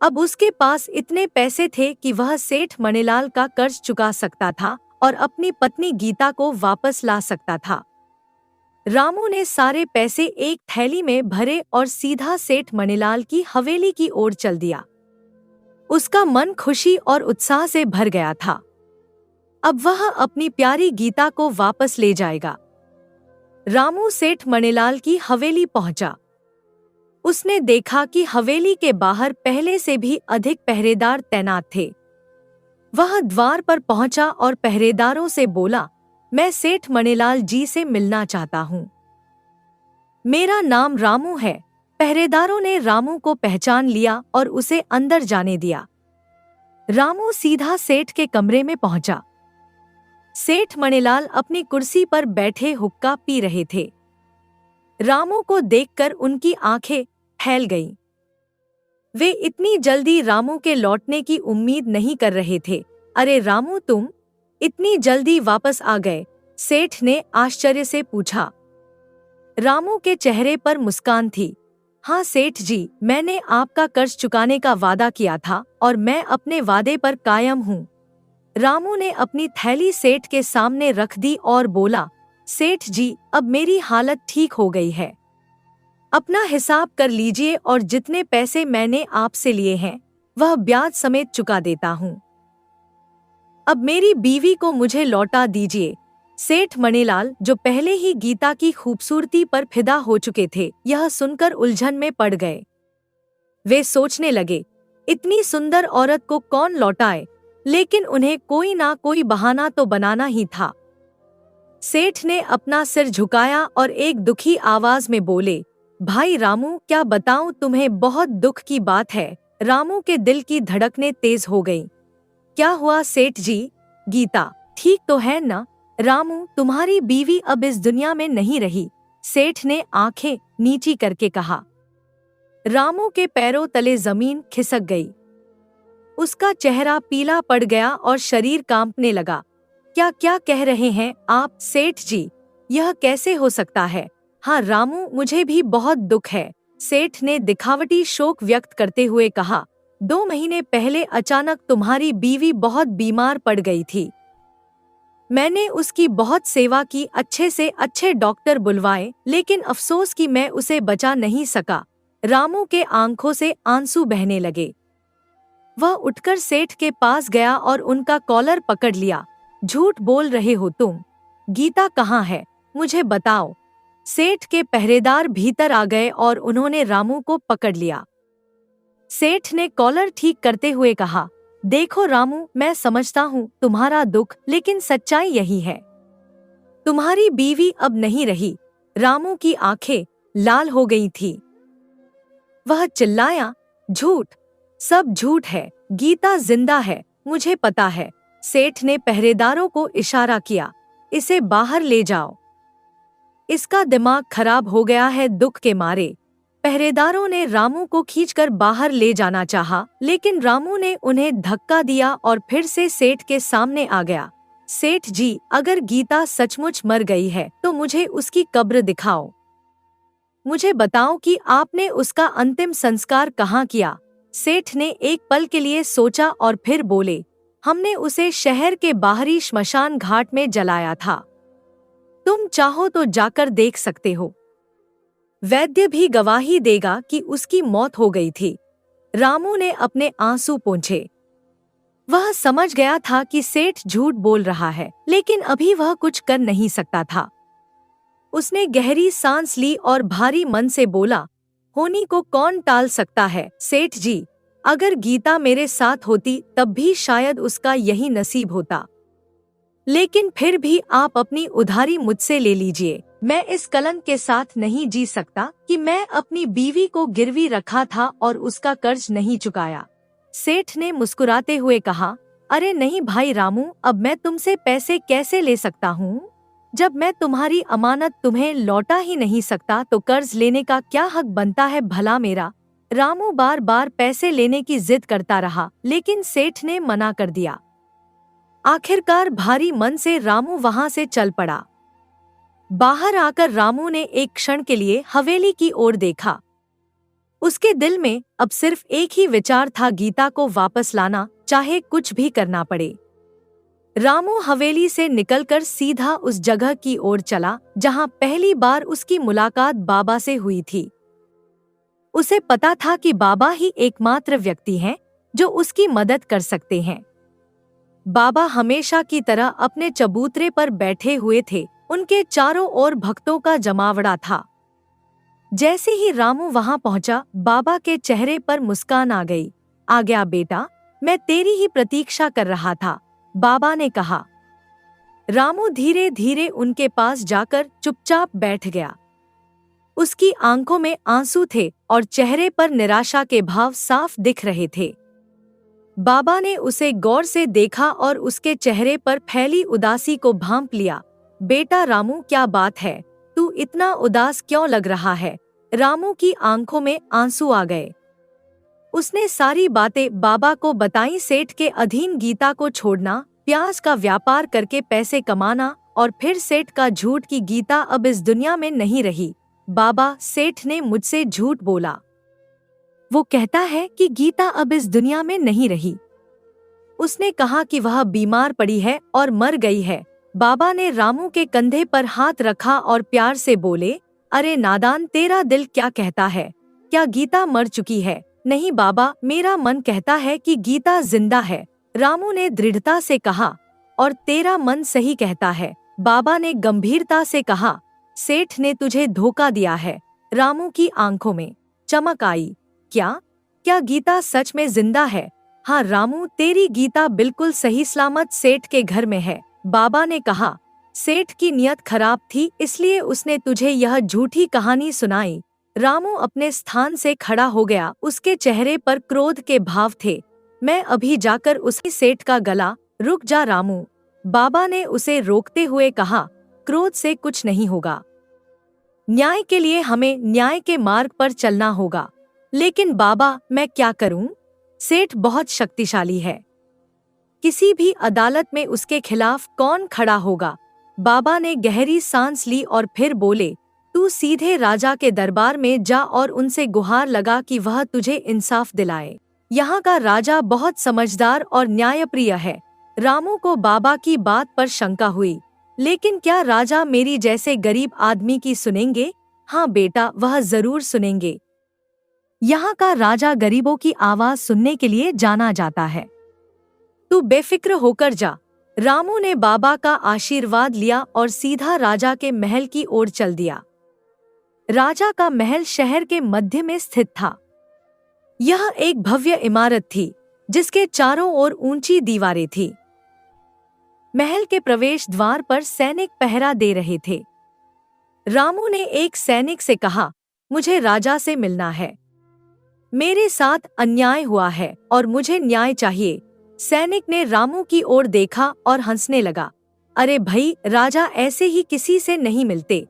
अब उसके पास इतने पैसे थे कि वह सेठ मणिलाल का कर्ज चुका सकता था और अपनी पत्नी गीता को वापस ला सकता था। रामू ने सारे पैसे एक थैली में भरे और सीधा सेठ मणिलाल की हवेली की ओर चल दिया। उसका मन खुशी और उत्साह से भर गया था। अब वह अपनी प्यारी गीता को वापस ले जाएगा। रामू सेठ मणिलाल की हवेली पहुंचा। उसने देखा कि हवेली के बाहर पहले से भी अधिक पहरेदार तैनात थे। वह द्वार पर पहुंचा और पहरेदारों से बोला, मैं सेठ मणिलाल जी से मिलना चाहता हूँ। मेरा नाम रामू है। पहरेदारों ने रामू को पहचान लिया और उसे अंदर जाने दिया। रामू सीधा सेठ के कमरे में पहुंचा। सेठ मणिलाल अपनी कुर्सी पर बैठे हुक्का पी रहे थे। रामू को देखकर उनकी आंखें फैल गईं। वे इतनी जल्दी रामू के लौटने की उम्मीद नहीं कर रहे थे। अरे रामू, तुम इतनी जल्दी वापस आ गए? सेठ ने आश्चर्य से पूछा। रामू के चेहरे पर मुस्कान थी। हाँ सेठ जी, मैंने आपका कर्ज चुकाने का वादा किया था और मैं अपने वादे पर कायम हूँ। रामू ने अपनी थैली सेठ के सामने रख दी और बोला, सेठ जी, अब मेरी हालत ठीक हो गई है। अपना हिसाब कर लीजिए और जितने पैसे मैंने आपसे लिए हैं वह ब्याज समेत चुका देता हूँ। अब मेरी बीवी को मुझे लौटा दीजिए। सेठ मणिलाल, जो पहले ही गीता की खूबसूरती पर फिदा हो चुके थे, यह सुनकर उलझन में पड़ गए। वे सोचने लगे, इतनी सुंदर औरत को कौन लौटाए, लेकिन उन्हें कोई ना कोई बहाना तो बनाना ही था। सेठ ने अपना सिर झुकाया और एक दुखी आवाज में बोले, भाई रामू, क्या बताऊं तुम्हें, बहुत दुख की बात है। रामू के दिल की धड़कनें तेज हो गईं। क्या हुआ सेठ जी? गीता ठीक तो है ना? रामू, तुम्हारी बीवी अब इस दुनिया में नहीं रही। सेठ ने आंखें नीची करके कहा। रामू के पैरों तले जमीन खिसक गई। उसका चेहरा पीला पड़ गया और शरीर कांपने लगा। क्या क्या कह रहे हैं आप सेठ जी? यह कैसे हो सकता है? हाँ रामू, मुझे भी बहुत दुख है। सेठ ने दिखावटी शोक व्यक्त करते हुए कहा। 2 महीने पहले अचानक तुम्हारी बीवी बहुत बीमार पड़ गई थी। मैंने उसकी बहुत सेवा की, अच्छे से अच्छे डॉक्टर बुलवाए, लेकिन अफसोस कि मैं उसे बचा नहीं सका। रामू के आंखों से आंसू बहने लगे। वह उठकर सेठ के पास गया और उनका कॉलर पकड़ लिया। झूठ बोल रहे हो तुम। गीता कहाँ है? मुझे बताओ। सेठ के पहरेदार भीतर आ गए और उन्होंने रामू को पकड़ लिया। सेठ ने कॉलर ठीक करते हुए कहा, देखो रामू, मैं समझता हूँ तुम्हारा दुख, लेकिन सच्चाई यही है। तुम्हारी बीवी अब नहीं रही। रामू की आंखें लाल हो गई थी। वह चिल्लाया, झूठ, सब झूठ है। गीता जिंदा है, मुझे पता है। सेठ ने पहरेदारों को इशारा किया, इसे बाहर ले जाओ। इसका दिमाग खराब हो गया है। दुख के मारे पहरेदारों ने रामू को खींचकर बाहर ले जाना चाहा, लेकिन रामू ने उन्हें धक्का दिया और फिर से सेठ के सामने आ गया। सेठ जी, अगर गीता सचमुच मर गई है तो मुझे उसकी कब्र दिखाओ। मुझे बताओ कि आपने उसका अंतिम संस्कार कहाँ किया। सेठ ने एक पल के लिए सोचा और फिर बोले, हमने उसे शहर के बाहरी श्मशान घाट में जलाया था। तुम चाहो तो जाकर देख सकते हो। वैद्य भी गवाही देगा कि उसकी मौत हो गई थी। रामू ने अपने आंसू पोंछे। वह समझ गया था कि सेठ झूठ बोल रहा है, लेकिन अभी वह कुछ कर नहीं सकता था। उसने गहरी सांस ली और भारी मन से बोला, होनी को कौन टाल सकता है सेठ जी। अगर गीता मेरे साथ होती तब भी शायद उसका यही नसीब होता। लेकिन फिर भी आप अपनी उधारी मुझसे ले लीजिए। मैं इस कलंक के साथ नहीं जी सकता कि मैं अपनी बीवी को गिरवी रखा था और उसका कर्ज नहीं चुकाया। सेठ ने मुस्कुराते हुए कहा, अरे नहीं भाई रामू, अब मैं तुमसे पैसे कैसे ले सकता हूँ? जब मैं तुम्हारी अमानत तुम्हें लौटा ही नहीं सकता तो कर्ज लेने का क्या हक बनता है भला मेरा? रामू बार बार पैसे लेने की जिद करता रहा, लेकिन सेठ ने मना कर दिया। आखिरकार भारी मन से रामू वहां से चल पड़ा। बाहर आकर रामू ने एक क्षण के लिए हवेली की ओर देखा। उसके दिल में अब सिर्फ एक ही विचार था, गीता को वापस लाना, चाहे कुछ भी करना पड़े। रामू हवेली से निकलकर सीधा उस जगह की ओर चला जहां पहली बार उसकी मुलाकात बाबा से हुई थी। उसे पता था कि बाबा ही एकमात्र व्यक्ति हैं जो उसकी मदद कर सकते हैं। बाबा हमेशा की तरह अपने चबूतरे पर बैठे हुए थे। उनके चारों ओर भक्तों का जमावड़ा था। जैसे ही रामू वहां पहुंचा, बाबा के चेहरे पर मुस्कान आ गई। आ गया बेटा, मैं तेरी ही प्रतीक्षा कर रहा था, बाबा ने कहा। रामू धीरे धीरे उनके पास जाकर चुपचाप बैठ गया। उसकी आंखों में आंसू थे और चेहरे पर निराशा के भाव साफ दिख रहे थे। बाबा ने उसे गौर से देखा और उसके चेहरे पर फैली उदासी को भांप लिया। बेटा रामू, क्या बात है? तू इतना उदास क्यों लग रहा है? रामू की आंखों में आंसू आ गए। उसने सारी बातें बाबा को बताई। सेठ के अधीन गीता को छोड़ना, प्याज का व्यापार करके पैसे कमाना और फिर सेठ का झूठ कि गीता अब इस दुनिया में नहीं रही। बाबा, सेठ ने मुझसे झूठ बोला। वो कहता है कि गीता अब इस दुनिया में नहीं रही। उसने कहा कि वह बीमार पड़ी है और मर गई है। बाबा ने रामू के कंधे पर हाथ रखा और प्यार से बोले, अरे नादान, तेरा दिल क्या कहता है? क्या गीता मर चुकी है? नहीं बाबा, मेरा मन कहता है कि गीता जिंदा है, रामू ने दृढ़ता से कहा। और तेरा मन सही कहता है, बाबा ने गंभीरता से कहा। सेठ ने तुझे धोखा दिया है। रामू की आंखों में चमक आई। क्या गीता सच में जिंदा है? हाँ रामू, तेरी गीता बिल्कुल सही सलामत सेठ के घर में है, बाबा ने कहा। सेठ की नियत खराब थी, इसलिए उसने तुझे यह झूठी कहानी सुनाई। रामू अपने स्थान से खड़ा हो गया। उसके चेहरे पर क्रोध के भाव थे। मैं अभी जाकर उसी सेठ का गला। रुक जा रामू, बाबा ने उसे रोकते हुए कहा। क्रोध से कुछ नहीं होगा। न्याय के लिए हमें न्याय के मार्ग पर चलना होगा। लेकिन बाबा, मैं क्या करूं? सेठ बहुत शक्तिशाली है। किसी भी अदालत में उसके खिलाफ कौन खड़ा होगा? बाबा ने गहरी सांस ली और फिर बोले, तू सीधे राजा के दरबार में जा और उनसे गुहार लगा कि वह तुझे इंसाफ दिलाए। यहाँ का राजा बहुत समझदार और न्यायप्रिय है। रामू को बाबा की बात पर शंका हुई। लेकिन क्या राजा मेरी जैसे गरीब आदमी की सुनेंगे? हाँ बेटा, वह जरूर सुनेंगे। यहाँ का राजा गरीबों की आवाज सुनने के लिए जाना जाता है। तू बेफिक्र होकर जा। रामू ने बाबा का आशीर्वाद लिया और सीधा राजा के महल की ओर चल दिया। राजा का महल शहर के मध्य में स्थित था। यह एक भव्य इमारत थी जिसके चारों ओर ऊंची दीवारें थी। महल के प्रवेश द्वार पर सैनिक पहरा दे रहे थे। रामू ने एक सैनिक से कहा, मुझे राजा से मिलना है। मेरे साथ अन्याय हुआ है और मुझे न्याय चाहिए। सैनिक ने रामू की ओर देखा और हंसने लगा। अरे भाई, राजा ऐसे ही किसी से नहीं मिलते।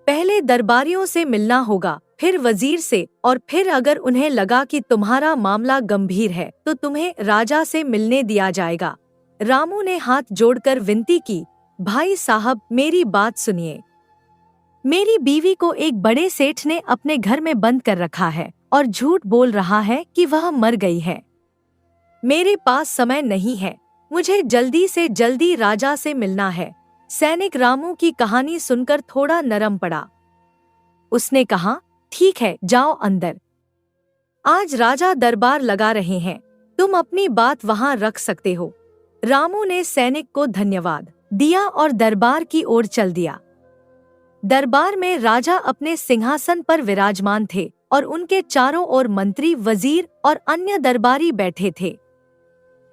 पहले दरबारियों से मिलना होगा, फिर वजीर से, और फिर अगर उन्हें लगा कि तुम्हारा मामला गंभीर है तो तुम्हें राजा से मिलने दिया जाएगा। रामू ने हाथ जोड़कर विनती की, भाई साहब, मेरी बात सुनिए। मेरी बीवी को एक बड़े सेठ ने अपने घर में बंद कर रखा है और झूठ बोल रहा है कि वह मर गई है। मेरे पास समय नहीं है, मुझे जल्दी से जल्दी राजा से मिलना है। सैनिक रामू की कहानी सुनकर थोड़ा नरम पड़ा। उसने कहा, ठीक है, जाओ अंदर। आज राजा दरबार लगा रहे हैं, तुम अपनी बात वहां रख सकते हो। रामू ने सैनिक को धन्यवाद दिया और दरबार की ओर चल दिया। दरबार में राजा अपने सिंहासन पर विराजमान थे और उनके चारों ओर मंत्री, वजीर और अन्य दरबारी बैठे थे।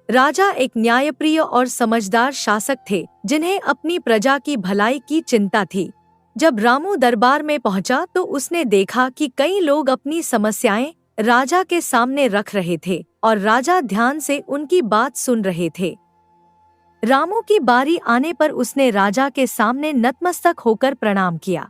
राजा एक न्यायप्रिय और समझदार शासक थे जिन्हें अपनी प्रजा की भलाई की चिंता थी। जब रामू दरबार में पहुंचा तो उसने देखा कि कई लोग अपनी समस्याएं राजा के सामने रख रहे थे और राजा ध्यान से उनकी बात सुन रहे थे। रामू की बारी आने पर उसने राजा के सामने नतमस्तक होकर प्रणाम किया।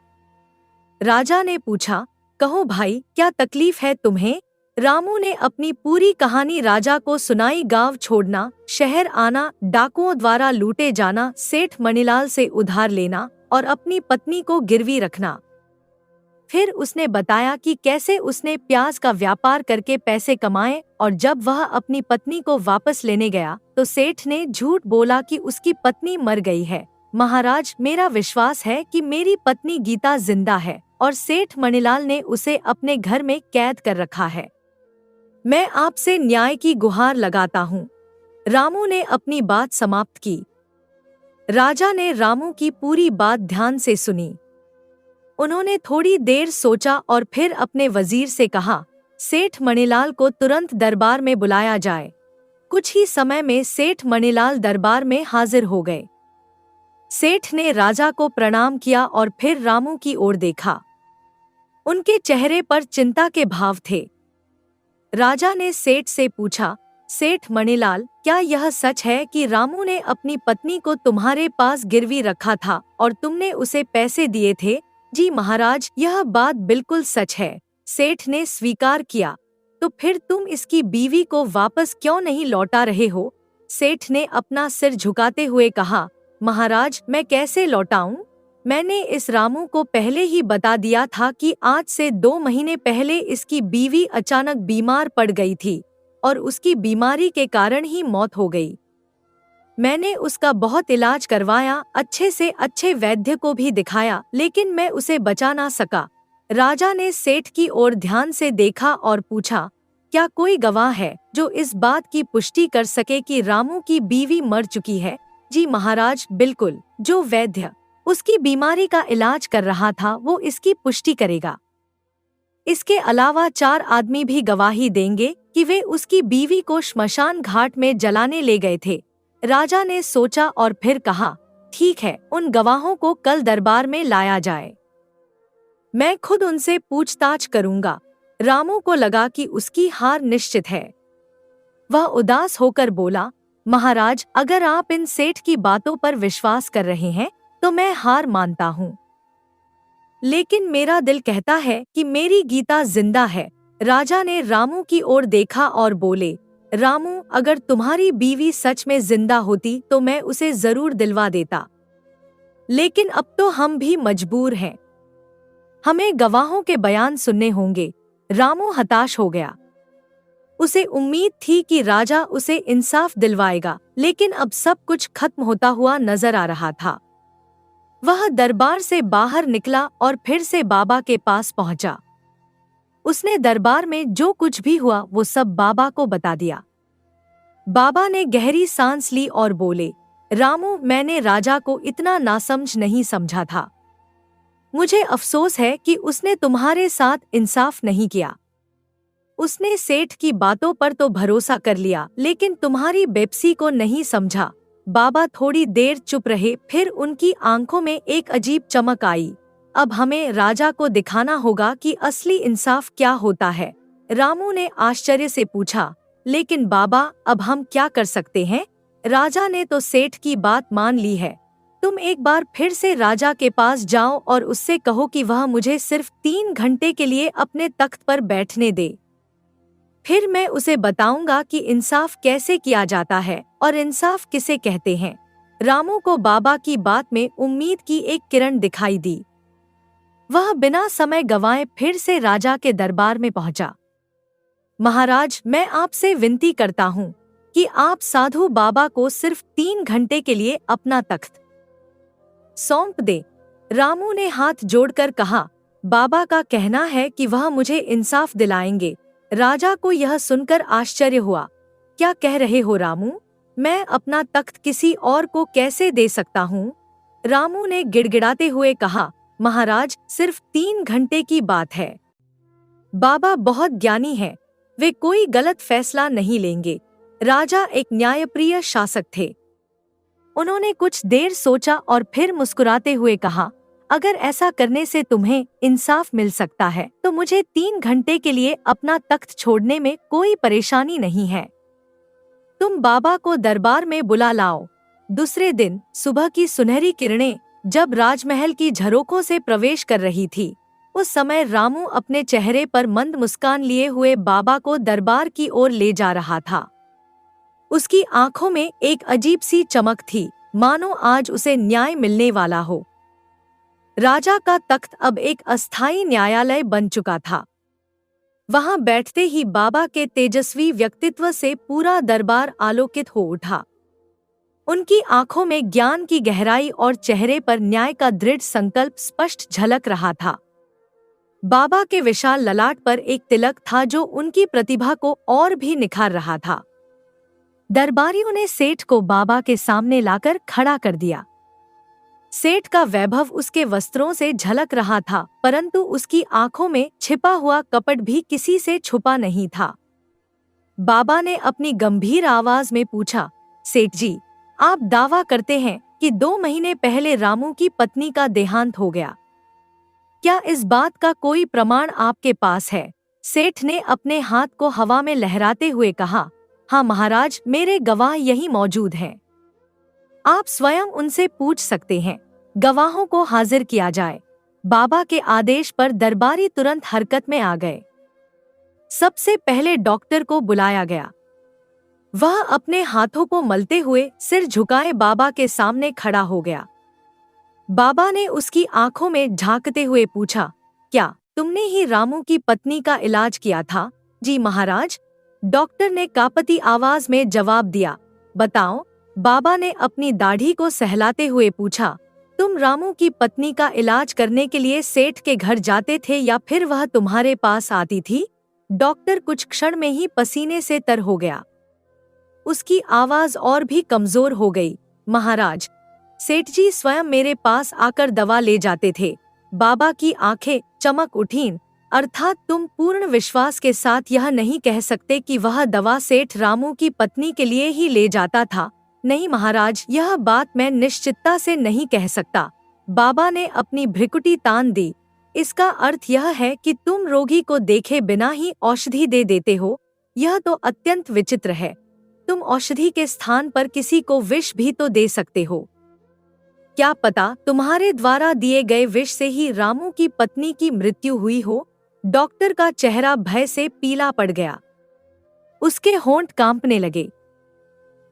राजा ने पूछा, कहो भाई, क्या तकलीफ है तुम्हें? रामू ने अपनी पूरी कहानी राजा को सुनाई। गांव छोड़ना, शहर आना, डाकुओं द्वारा लूटे जाना, सेठ मणिलाल से उधार लेना और अपनी पत्नी को गिरवी रखना। फिर उसने बताया कि कैसे उसने प्याज का व्यापार करके पैसे कमाए और जब वह अपनी पत्नी को वापस लेने गया तो सेठ ने झूठ बोला कि उसकी पत्नी मर गई है। महाराज, मेरा विश्वास है कि मेरी पत्नी गीता जिंदा है और सेठ मणिलाल ने उसे अपने घर में कैद कर रखा है। मैं आपसे न्याय की गुहार लगाता हूँ। रामू ने अपनी बात समाप्त की। राजा ने रामू की पूरी बात ध्यान से सुनी। उन्होंने थोड़ी देर सोचा और फिर अपने वजीर से कहा, सेठ मणिलाल को तुरंत दरबार में बुलाया जाए। कुछ ही समय में सेठ मणिलाल दरबार में हाजिर हो गए। सेठ ने राजा को प्रणाम किया और फिर रामू की ओर देखा। उनके चेहरे पर चिंता के भाव थे। राजा ने सेठ से पूछा, सेठ मणिलाल, क्या यह सच है कि रामू ने अपनी पत्नी को तुम्हारे पास गिरवी रखा था और तुमने उसे पैसे दिए थे? जी महाराज, यह बात बिल्कुल सच है, सेठ ने स्वीकार किया। तो फिर तुम इसकी बीवी को वापस क्यों नहीं लौटा रहे हो? सेठ ने अपना सिर झुकाते हुए कहा, महाराज मैं कैसे लौटाऊं? मैंने इस रामू को पहले ही बता दिया था कि आज से 2 महीने पहले इसकी बीवी अचानक बीमार पड़ गई थी और उसकी बीमारी के कारण ही मौत हो गई। मैंने उसका बहुत इलाज करवाया, अच्छे से अच्छे वैद्य को भी दिखाया, लेकिन मैं उसे बचा ना सका। राजा ने सेठ की ओर ध्यान से देखा और पूछा, क्या कोई गवाह है जो इस बात की पुष्टि कर सके कि रामू की बीवी मर चुकी है? जी महाराज, बिल्कुल। जो वैद्य उसकी बीमारी का इलाज कर रहा था वो इसकी पुष्टि करेगा। इसके अलावा 4 आदमी भी गवाही देंगे कि वे उसकी बीवी को श्मशान घाट में जलाने ले गए थे। राजा ने सोचा और फिर कहा, ठीक है, उन गवाहों को कल दरबार में लाया जाए। मैं खुद उनसे पूछताछ करूंगा। रामू को लगा कि उसकी हार निश्चित है। वह उदास होकर बोला, महाराज अगर आप इन सेठ की बातों पर विश्वास कर रहे हैं तो मैं हार मानता हूँ, लेकिन मेरा दिल कहता है कि मेरी गीता जिंदा है। राजा ने रामू की ओर देखा और बोले, रामू अगर तुम्हारी बीवी सच में जिंदा होती तो मैं उसे जरूर दिलवा देता, लेकिन अब तो हम भी मजबूर हैं। हमें गवाहों के बयान सुनने होंगे। रामू हताश हो गया। उसे उम्मीद थी कि राजा उसे इंसाफ दिलवाएगा, लेकिन अब सब कुछ खत्म होता हुआ नजर आ रहा था। वह दरबार से बाहर निकला और फिर से बाबा के पास पहुंचा। उसने दरबार में जो कुछ भी हुआ वो सब बाबा को बता दिया। बाबा ने गहरी सांस ली और बोले, रामू मैंने राजा को इतना नासमझ नहीं समझा था। मुझे अफसोस है कि उसने तुम्हारे साथ इंसाफ नहीं किया। उसने सेठ की बातों पर तो भरोसा कर लिया, लेकिन तुम्हारी बेपसी को नहीं समझा। बाबा थोड़ी देर चुप रहे, फिर उनकी आंखों में एक अजीब चमक आई। अब हमें राजा को दिखाना होगा कि असली इंसाफ क्या होता है। रामू ने आश्चर्य से पूछा, लेकिन बाबा अब हम क्या कर सकते हैं? राजा ने तो सेठ की बात मान ली है। तुम एक बार फिर से राजा के पास जाओ और उससे कहो कि वह मुझे सिर्फ 3 घंटे के लिए अपने तख्त पर बैठने दे। फिर मैं उसे बताऊंगा कि इंसाफ कैसे किया जाता है और इंसाफ किसे कहते हैं। रामू को बाबा की बात में उम्मीद की एक किरण दिखाई दी। वह बिना समय गंवाए फिर से राजा के दरबार में पहुंचा। महाराज मैं आपसे विनती करता हूँ कि आप साधु बाबा को सिर्फ 3 घंटे के लिए अपना तख्त सौंप दे। रामू ने हाथ जोड़कर कहा, बाबा का कहना है कि वह मुझे इंसाफ दिलाएंगे। राजा को यह सुनकर आश्चर्य हुआ। क्या कह रहे हो रामू? मैं अपना तख्त किसी और को कैसे दे सकता हूँ? रामू ने गिड़गिड़ाते हुए कहा, महाराज सिर्फ 3 घंटे की बात है। बाबा बहुत ज्ञानी है, वे कोई गलत फैसला नहीं लेंगे। राजा एक न्यायप्रिय शासक थे। उन्होंने कुछ देर सोचा और फिर मुस्कुराते हुए कहा, अगर ऐसा करने से तुम्हें इंसाफ मिल सकता है तो मुझे 3 घंटे के लिए अपना तख्त छोड़ने में कोई परेशानी नहीं है। तुम बाबा को दरबार में बुला लाओ। दूसरे दिन सुबह की सुनहरी किरणें जब राजमहल की झरोखों से प्रवेश कर रही थी, उस समय रामू अपने चेहरे पर मंद मुस्कान लिए हुए बाबा को दरबार की ओर ले जा रहा था। उसकी आंखों में एक अजीब सी चमक थी, मानो आज उसे न्याय मिलने वाला हो। राजा का तख्त अब एक अस्थायी न्यायालय बन चुका था। वहां बैठते ही बाबा के तेजस्वी व्यक्तित्व से पूरा दरबार आलोकित हो उठा। उनकी आंखों में ज्ञान की गहराई और चेहरे पर न्याय का दृढ़ संकल्प स्पष्ट झलक रहा था। बाबा के विशाल ललाट पर एक तिलक था जो उनकी प्रतिभा को और भी निखार रहा था। दरबारियों ने सेठ को बाबा के सामने लाकर खड़ा कर दिया। सेठ का वैभव उसके वस्त्रों से झलक रहा था, परंतु उसकी आंखों में छिपा हुआ कपट भी किसी से छुपा नहीं था। बाबा ने अपनी गंभीर आवाज में पूछा, सेठ जी, आप दावा करते हैं कि 2 महीने पहले रामू की पत्नी का देहांत हो गया। क्या इस बात का कोई प्रमाण आपके पास है? सेठ ने अपने हाथ को हवा में लहराते हुए कहा, हाँ महाराज, मेरे गवाह यहीं मौजूद हैं। आप स्वयं उनसे पूछ सकते हैं। गवाहों को हाजिर किया जाए। बाबा के आदेश पर दरबारी तुरंत हरकत में आ गए। सबसे पहले डॉक्टर को बुलाया गया। वह अपने हाथों को मलते हुए सिर झुकाए बाबा के सामने खड़ा हो गया। बाबा ने उसकी आंखों में झांकते हुए पूछा, क्या तुमने ही रामू की पत्नी का इलाज किया था? जी महाराज, डॉक्टर ने कांपती आवाज में जवाब दिया। बताओ, बाबा ने अपनी दाढ़ी को सहलाते हुए पूछा। तुम रामू की पत्नी का इलाज करने के लिए सेठ के घर जाते थे या फिर वह तुम्हारे पास आती थी? डॉक्टर कुछ क्षण में ही पसीने से तर हो गया। उसकी आवाज और भी कमजोर हो गई। महाराज, सेठ जी स्वयं मेरे पास आकर दवा ले जाते थे। बाबा की आंखें चमक उठीं। अर्थात तुम पूर्ण विश्वास के साथ यह नहीं कह सकते कि वह दवा सेठ रामू की पत्नी के लिए ही ले जाता था? नहीं महाराज, यह बात मैं निश्चितता से नहीं कह सकता। बाबा ने अपनी भ्रिकुटी तान दी। इसका अर्थ यह है कि तुम रोगी को देखे बिना ही औषधि दे देते हो। यह तो अत्यंत विचित्र है। तुम औषधि के स्थान पर किसी को विष भी तो दे सकते हो। क्या पता तुम्हारे द्वारा दिए गए विष से ही रामू की पत्नी की मृत्यु हुई हो? डॉक्टर का चेहरा भय से पीला पड़ गया। उसके होंठ कांपने लगे।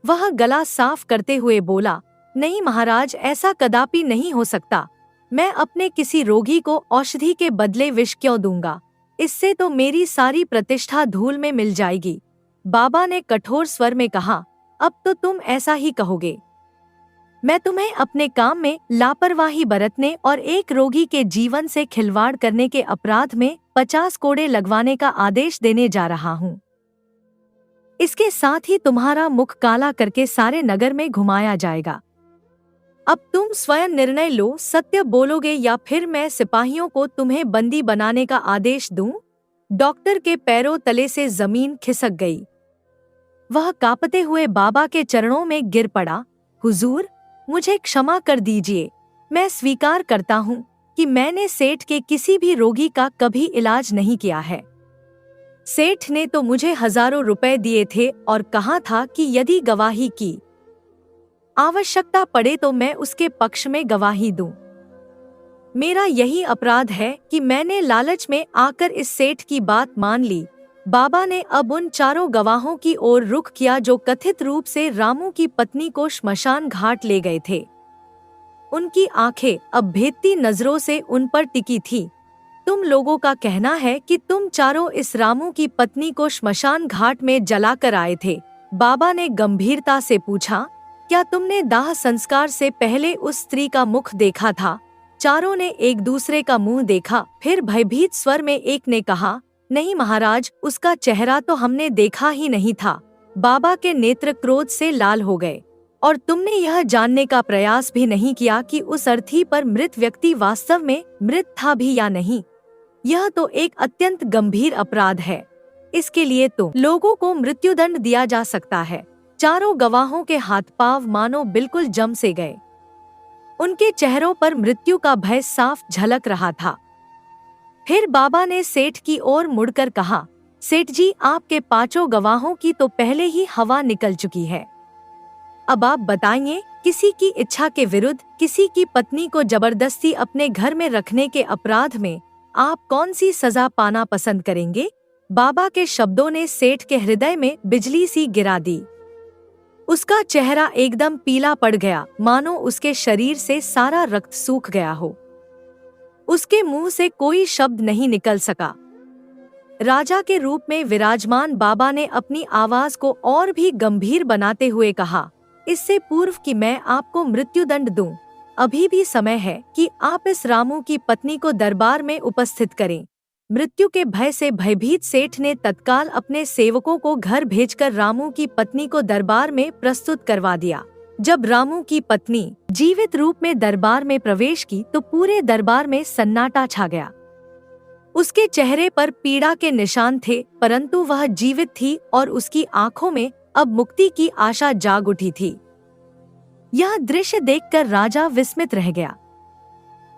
वह गला साफ करते हुए बोला, नहीं महाराज, ऐसा कदापि नहीं हो सकता। मैं अपने किसी रोगी को औषधि के बदले विष क्यों दूंगा? इससे तो मेरी सारी प्रतिष्ठा धूल में मिल जाएगी। बाबा ने कठोर स्वर में कहा, अब तो तुम ऐसा ही कहोगे। मैं तुम्हें अपने काम में लापरवाही बरतने और एक रोगी के जीवन से खिलवाड़ करने के अपराध में 50 कोड़े लगवाने का आदेश देने जा रहा हूँ। इसके साथ ही तुम्हारा मुख काला करके सारे नगर में घुमाया जाएगा। अब तुम स्वयं निर्णय लो, सत्य बोलोगे या फिर मैं सिपाहियों को तुम्हें बंदी बनाने का आदेश दूं? डॉक्टर के पैरों तले से जमीन खिसक गई। वह कांपते हुए बाबा के चरणों में गिर पड़ा। हुजूर, मुझे क्षमा कर दीजिए। मैं स्वीकार करता हूँ कि मैंने सेठ के किसी भी रोगी का कभी इलाज नहीं किया है। सेठ ने तो मुझे हजारों रुपए दिए थे और कहा था कि यदि गवाही की आवश्यकता पड़े तो मैं उसके पक्ष में गवाही दूं। मेरा यही अपराध है कि मैंने लालच में आकर इस सेठ की बात मान ली। बाबा ने अब उन चारों गवाहों की ओर रुख किया जो कथित रूप से रामू की पत्नी को श्मशान घाट ले गए थे। उनकी आंखें अब भेदती नजरों से उन पर टिकी थी। तुम लोगों का कहना है कि तुम चारों इस रामू की पत्नी को श्मशान घाट में जलाकर आए थे? बाबा ने गंभीरता से पूछा। क्या तुमने दाह संस्कार से पहले उस स्त्री का मुख देखा था? चारों ने एक दूसरे का मुंह देखा। फिर भयभीत स्वर में एक ने कहा, नहीं महाराज, उसका चेहरा तो हमने देखा ही नहीं था। बाबा के नेत्र क्रोध से लाल हो गए। और तुमने यह जानने का प्रयास भी नहीं किया कि उस अर्थी पर मृत व्यक्ति वास्तव में मृत था भी या नहीं। यह तो एक अत्यंत गंभीर अपराध है। इसके लिए तो लोगों को मृत्युदंड दिया जा सकता है। चारों गवाहों के हाथ पांव मानो बिल्कुल जम से गए। उनके चेहरों पर मृत्यु का भय साफ झलक रहा था। फिर बाबा ने सेठ की ओर मुड़कर कहा, सेठ जी, आपके पांचों गवाहों की तो पहले ही हवा निकल चुकी है। अब आप बताइए, किसी की इच्छा के विरुद्ध किसी की पत्नी को जबरदस्ती अपने घर में रखने के अपराध में आप कौन सी सजा पाना पसंद करेंगे? बाबा के शब्दों ने सेठ के हृदय में बिजली सी गिरा दी। उसका चेहरा एकदम पीला पड़ गया, मानो उसके शरीर से सारा रक्त सूख गया हो। उसके मुंह से कोई शब्द नहीं निकल सका। राजा के रूप में विराजमान बाबा ने अपनी आवाज को और भी गंभीर बनाते हुए कहा, इससे पूर्व कि मैं आपको मृत्युदंड दूं, अभी भी समय है कि आप इस रामू की पत्नी को दरबार में उपस्थित करें। मृत्यु के भय से भयभीत सेठ ने तत्काल अपने सेवकों को घर भेजकर रामू की पत्नी को दरबार में प्रस्तुत करवा दिया। जब रामू की पत्नी जीवित रूप में दरबार में प्रवेश की तो पूरे दरबार में सन्नाटा छा गया। उसके चेहरे पर पीड़ा के निशान थे, परंतु वह जीवित थी और उसकी आंखों में अब मुक्ति की आशा जाग उठी थी। यह दृश्य देखकर राजा विस्मित रह गया।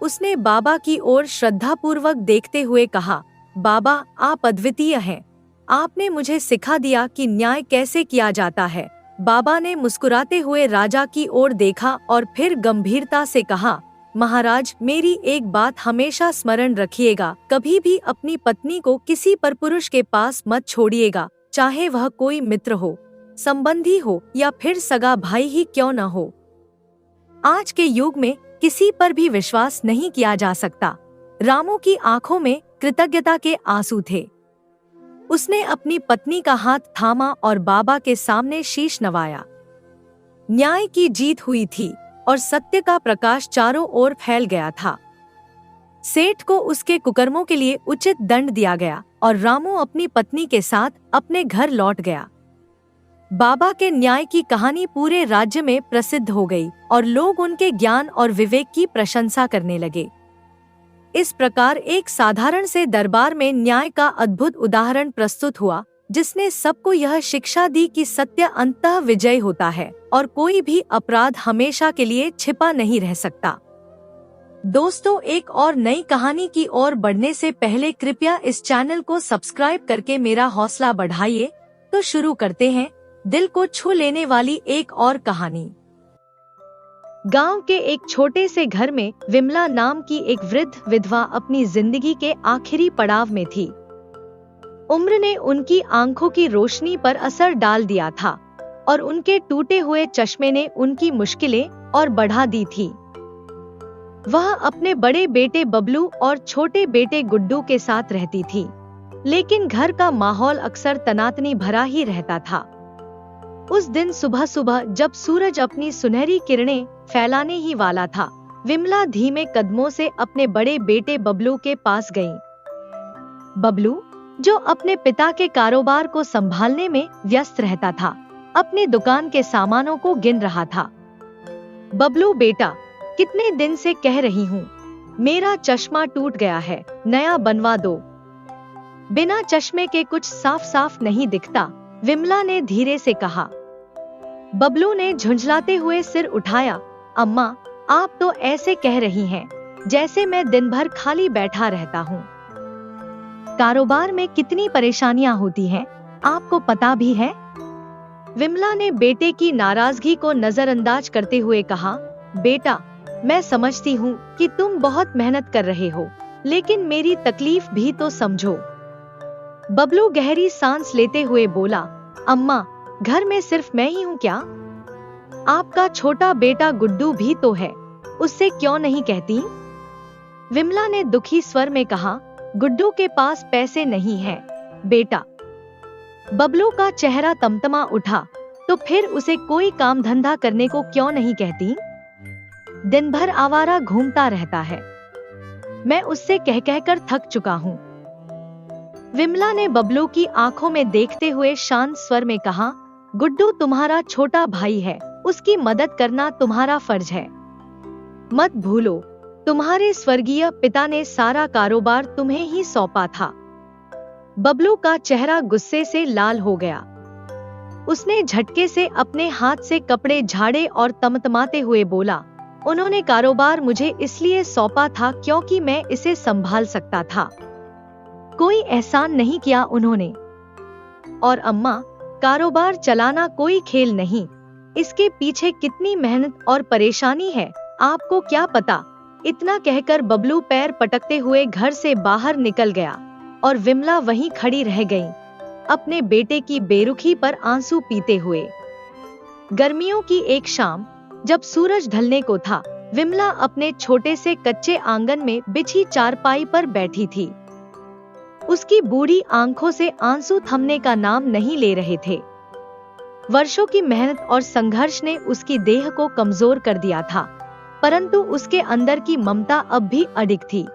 उसने बाबा की ओर श्रद्धापूर्वक देखते हुए कहा, बाबा, आप अद्वितीय हैं। आपने मुझे सिखा दिया कि न्याय कैसे किया जाता है। बाबा ने मुस्कुराते हुए राजा की ओर देखा और फिर गंभीरता से कहा, महाराज, मेरी एक बात हमेशा स्मरण रखिएगा, कभी भी अपनी पत्नी को किसी परपुरुष के पास मत छोड़िएगा, चाहे वह कोई मित्र हो, संबंधी हो या फिर सगा भाई ही क्यों न हो। आज के युग में किसी पर भी विश्वास नहीं किया जा सकता। रामू की आंखों में कृतज्ञता के आंसू थे। उसने अपनी पत्नी का हाथ थामा और बाबा के सामने शीश नवाया। न्याय की जीत हुई थी और सत्य का प्रकाश चारों ओर फैल गया था। सेठ को उसके कुकर्मों के लिए उचित दंड दिया गया और रामू अपनी पत्नी के साथ अपने घर लौट गया। बाबा के न्याय की कहानी पूरे राज्य में प्रसिद्ध हो गई और लोग उनके ज्ञान और विवेक की प्रशंसा करने लगे। इस प्रकार एक साधारण से दरबार में न्याय का अद्भुत उदाहरण प्रस्तुत हुआ, जिसने सबको यह शिक्षा दी कि सत्य अंततः विजय होता है और कोई भी अपराध हमेशा के लिए छिपा नहीं रह सकता। दोस्तों, एक और नई कहानी की ओर बढ़ने से पहले कृपया इस चैनल को सब्सक्राइब करके मेरा हौसला बढ़ाइए। तो शुरू करते हैं दिल को छू लेने वाली एक और कहानी। गांव के एक छोटे से घर में विमला नाम की एक वृद्ध विधवा अपनी जिंदगी के आखिरी पड़ाव में थी। उम्र ने उनकी आंखों की रोशनी पर असर डाल दिया था और उनके टूटे हुए चश्मे ने उनकी मुश्किलें और बढ़ा दी थी। वह अपने बड़े बेटे बबलू और छोटे बेटे गुड्डू के साथ रहती थी, लेकिन घर का माहौल अक्सर तनातनी भरा ही रहता था। उस दिन सुबह सुबह जब सूरज अपनी सुनहरी किरणें फैलाने ही वाला था, विमला धीमे कदमों से अपने बड़े बेटे बबलू के पास गई। बबलू, जो अपने पिता के कारोबार को संभालने में व्यस्त रहता था, अपनी दुकान के सामानों को गिन रहा था। बबलू बेटा, कितने दिन से कह रही हूँ, मेरा चश्मा टूट गया है, नया बनवा दो। बिना चश्मे के कुछ साफ साफ नहीं दिखता, विमला ने धीरे से कहा। बबलू ने झुंझलाते हुए सिर उठाया। अम्मा, आप तो ऐसे कह रही हैं जैसे मैं दिन भर खाली बैठा रहता हूँ। कारोबार में कितनी परेशानियां होती हैं, आपको पता भी है। विमला ने बेटे की नाराजगी को नजरअंदाज करते हुए कहा, बेटा, मैं समझती हूँ कि तुम बहुत मेहनत कर रहे हो, लेकिन मेरी तकलीफ भी तो समझो। बबलू गहरी सांस लेते हुए बोला, अम्मा, घर में सिर्फ मैं ही हूँ क्या? आपका छोटा बेटा गुड्डू भी तो है, उससे क्यों नहीं कहती? विमला ने दुखी स्वर में कहा, गुड्डू के पास पैसे नहीं हैं, बेटा। बबलू का चेहरा तमतमा उठा, तो फिर उसे कोई काम धंधा करने को क्यों नहीं कहती? दिन भर आवारा घूमता रहता है, मैं उससे कह कहकर थक चुका हूँ। विमला ने बबलू की आंखों में देखते हुए शांत स्वर में कहा, गुड्डू तुम्हारा छोटा भाई है, उसकी मदद करना तुम्हारा फर्ज है। मत भूलो, तुम्हारे स्वर्गीय पिता ने सारा कारोबार तुम्हें ही सौंपा था। बबलू का चेहरा गुस्से से लाल हो गया। उसने झटके से अपने हाथ से कपड़े झाड़े और तमतमाते हुए बोला, उन्होंने कारोबार मुझे इसलिए सौंपा था क्योंकि मैं इसे संभाल सकता था, कोई एहसान नहीं किया उन्होंने। और अम्मा, कारोबार चलाना कोई खेल नहीं, इसके पीछे कितनी मेहनत और परेशानी है, आपको क्या पता। इतना कहकर बबलू पैर पटकते हुए घर से बाहर निकल गया और विमला वहीं खड़ी रह गई, अपने बेटे की बेरुखी पर आंसू पीते हुए। गर्मियों की एक शाम, जब सूरज ढलने को था, विमला अपने छोटे से कच्चे आंगन में बिछी चारपाई पर बैठी थी। उसकी बूढ़ी आंखों से आंसू थमने का नाम नहीं ले रहे थे। वर्षों की मेहनत और संघर्ष ने उसकी देह को कमजोर कर दिया था, परंतु उसके अंदर की ममता अब भी अडिग थी।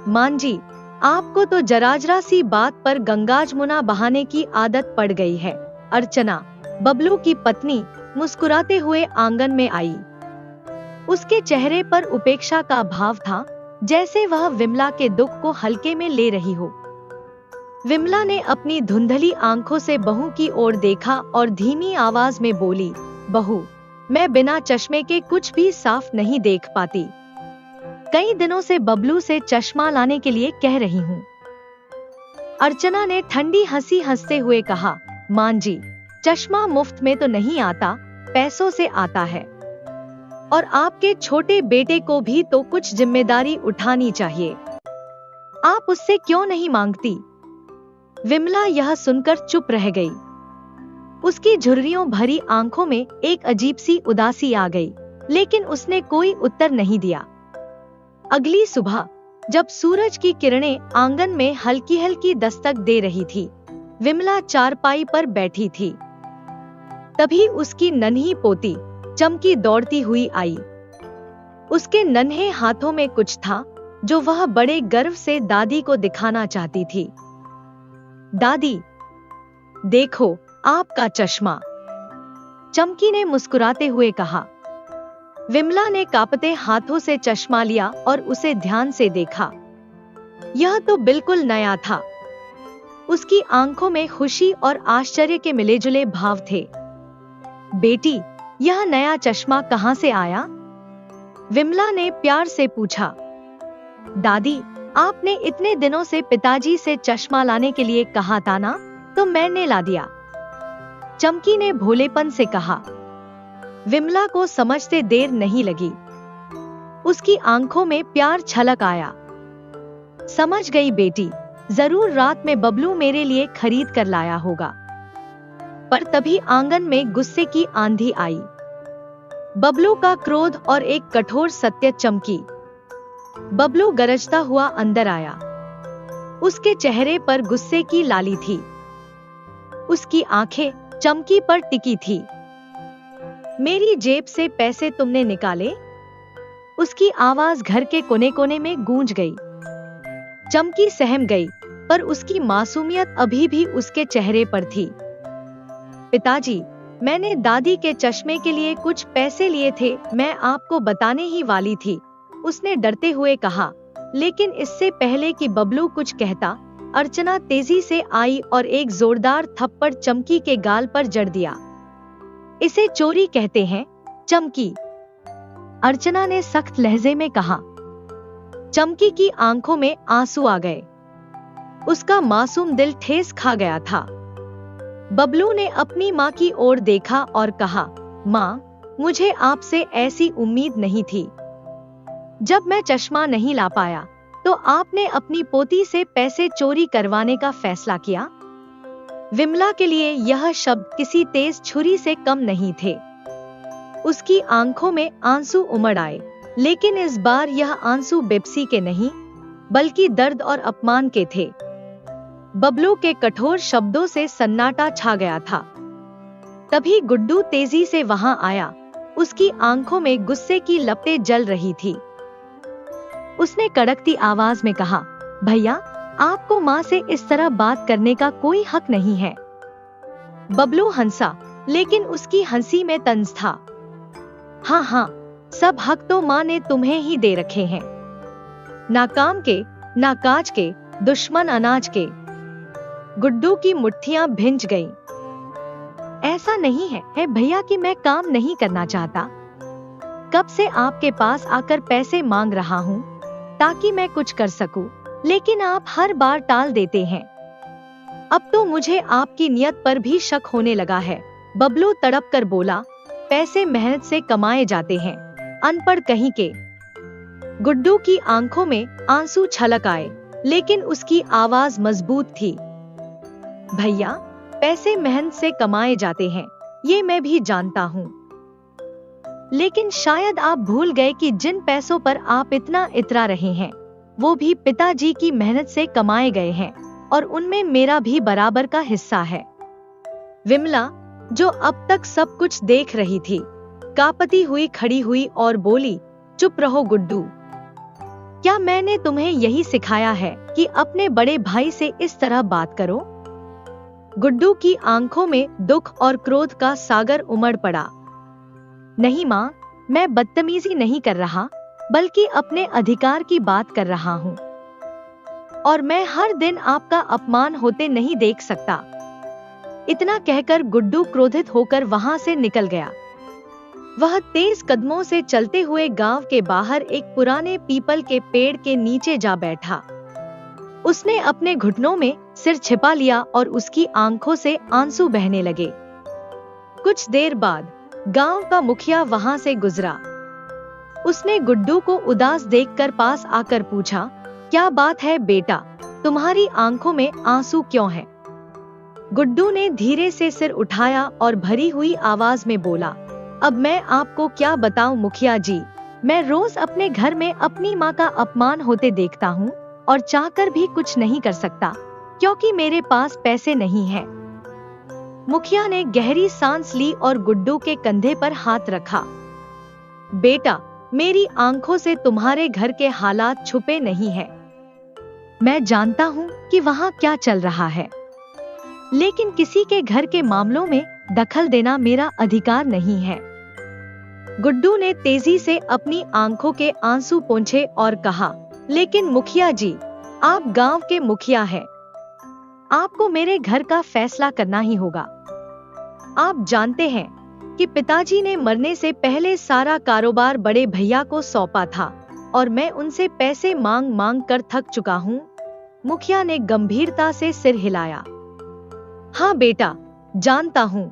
मान जी, आपको तो जराजरा सी बात पर गंगाजमुना बहाने की आदत पड़ गई है। अर्चना, बबलू की पत्नी, मुस्कुराते हुए आंगन में आई। उसके चेहरे पर उपेक्षा का भाव था, जैसे वह विमला के दुख को हल्के में ले रही हो। विमला ने अपनी धुंधली आंखों से बहू की ओर देखा और धीमी आवाज में बोली, बहू, मैं बिना चश्मे के कुछ भी साफ नहीं देख पाती। कई दिनों से बबलू से चश्मा लाने के लिए कह रही हूँ। अर्चना ने ठंडी हंसी हंसते हुए कहा, मान जी, चश्मा मुफ्त में तो नहीं आता, पैसों से आता है। और आपके छोटे बेटे को भी तो कुछ जिम्मेदारी उठानी चाहिए। आप उससे क्यों नहीं मांगती? विमला यह सुनकर चुप रह गई। उसकी झुर्रियों भरी आंखों में एक अजीब सी उदासी आ गई, लेकिन उसने कोई उत्तर नहीं दिया। अगली सुबह जब सूरज की किरणें आंगन में हल्की हल्की दस्तक दे रही थी, विमला चारपाई पर बैठी थी। तभी उसकी नन्ही पोती चमकी दौड़ती हुई आई। उसके नन्हे हाथों में कुछ था जो वह बड़े गर्व से दादी को दिखाना चाहती थी। दादी, देखो आपका चश्मा, चमकी ने मुस्कुराते हुए कहा। विमला ने कांपते हाथों से चश्मा लिया और उसे ध्यान से देखा। यह तो बिल्कुल नया था। उसकी आंखों में खुशी और आश्चर्य के मिले-जुले भाव थे। बेटी, यह नया चश्मा कहां से आया? विमला ने प्यार से पूछा। दादी, आपने इतने दिनों से पिताजी से चश्मा लाने के लिए कहा था ना, तो मैंने ला दिया, चमकी ने भोलेपन से कहा। विमला को समझते देर नहीं लगी। उसकी आंखों में प्यार छलक आया। समझ गई बेटी, जरूर रात में बबलू मेरे लिए खरीद कर लाया होगा। पर तभी आंगन में गुस्से की आंधी आई। बबलू का क्रोध और एक कठोर सत्य चमकी। बबलू गरजता हुआ अंदर आया। उसके चेहरे पर गुस्से की लाली थी। उसकी आंखें चमकी पर टिकी थी। मेरी जेब से पैसे तुमने निकाले? उसकी आवाज घर के कोने कोने में गूंज गई। चमकी सहम गई, पर उसकी मासूमियत अभी भी उसके चेहरे पर थी। पिताजी, मैंने दादी के चश्मे के लिए कुछ पैसे लिए थे, मैं आपको बताने ही वाली थी, उसने डरते हुए कहा। लेकिन इससे पहले कि बबलू कुछ कहता, अर्चना तेजी से आई और एक जोरदार थप्पड़ चमकी के गाल पर जड़ दिया। इसे चोरी कहते हैं, चमकी, अर्चना ने सख्त लहजे में कहा। चमकी की आंखों में आंसू आ गए। उसका मासूम दिल ठेस खा गया था। बबलू ने अपनी माँ की ओर देखा और कहा, माँ, मुझे आपसे ऐसी उम्मीद नहीं थी। जब मैं चश्मा नहीं ला पाया, तो आपने अपनी पोती से पैसे चोरी करवाने का फैसला किया। विमला के लिए यह शब्द किसी तेज छुरी से कम नहीं थे। उसकी आंखों में आंसू उमड़ आए, लेकिन इस बार यह आंसू बेबसी के नहीं, बल्कि दर्द और अपमान के थे। बबलू के कठोर शब्दों से सन्नाटा छा गया था। तभी गुड्डू तेजी से वहां आया। उसकी आंखों में गुस्से की लपटें जल रही थी। उसने कड़कती आवाज में कहा, भैया, आपको माँ से इस तरह बात करने का कोई हक नहीं है। बबलू हंसा, लेकिन उसकी हंसी में तंज था। हाँ हाँ, सब हक तो माँ ने तुम्हें ही दे रखे हैं। ना काम के, ना काज के, दुश्मन अनाज के। गुड्डू की मुट्ठियां भिंज गईं। ऐसा नहीं है भैया कि मैं काम नहीं करना चाहता। कब से आपके पास आकर पैसे मांग रहा हूँ ताकि मैं कुछ कर सकूं, लेकिन आप हर बार टाल देते हैं। अब तो मुझे आपकी नियत पर भी शक होने लगा है। बबलू तड़प कर बोला, पैसे मेहनत से कमाए जाते हैं, अनपढ़ कहीं के। गुड्डू की आंखों में आंसू छलक आए, लेकिन उसकी आवाज मजबूत थी। भैया, पैसे मेहनत से कमाए जाते हैं, ये मैं भी जानता हूँ। लेकिन शायद आप भूल गए कि जिन पैसों पर आप इतना इतरा रहे हैं, वो भी पिताजी की मेहनत से कमाए गए हैं, और उनमें मेरा भी बराबर का हिस्सा है। विमला, जो अब तक सब कुछ देख रही थी, कांपती हुई खड़ी हुई और बोली, चुप रहो गुड्डू। क्या मैंने तुम्हें यही सिखाया है कि अपने बड़े भाई से इस तरह बात करो? गुड्डू की आंखों में दुख और क्रोध का सागर उमड़ पड़ा। नहीं माँ, मैं बदतमीजी नहीं कर रहा, बल्कि अपने अधिकार की बात कर रहा हूँ। और मैं हर दिन आपका अपमान होते नहीं देख सकता। इतना कहकर गुड्डू क्रोधित होकर वहां से निकल गया। वह तेज कदमों से चलते हुए गांव के बाहर एक पुराने पीपल के पेड़ के नीचे जा बैठा। उसने अपने घुटनों में सिर छिपा लिया और उसकी आंखों से आंसू बहने लगे। कुछ देर बाद गांव का मुखिया वहां से गुजरा। उसने गुड्डू को उदास देखकर पास आकर पूछा, क्या बात है बेटा, तुम्हारी आंखों में आंसू क्यों हैं? गुड्डू ने धीरे से सिर उठाया और भरी हुई आवाज में बोला, अब मैं आपको क्या बताऊं मुखिया जी, मैं रोज अपने घर में अपनी माँ का अपमान होते देखता हूँ और चाहकर भी कुछ नहीं कर सकता क्योंकि मेरे पास पैसे नहीं हैं। मुखिया ने गहरी सांस ली और गुड्डू के कंधे पर हाथ रखा। बेटा, मेरी आंखों से तुम्हारे घर के हालात छुपे नहीं हैं। मैं जानता हूँ कि वहाँ क्या चल रहा है, लेकिन किसी के घर के मामलों में दखल देना मेरा अधिकार नहीं है। गुड्डू ने तेजी से अपनी आंखों के आंसू पोंछे और कहा, लेकिन मुखिया जी, आप गांव के मुखिया हैं। आपको मेरे घर का फैसला करना ही होगा। आप जानते हैं कि पिताजी ने मरने से पहले सारा कारोबार बड़े भैया को सौंपा था और मैं उनसे पैसे मांग मांग कर थक चुका हूँ। मुखिया ने गंभीरता से सिर हिलाया। हाँ बेटा, जानता हूँ।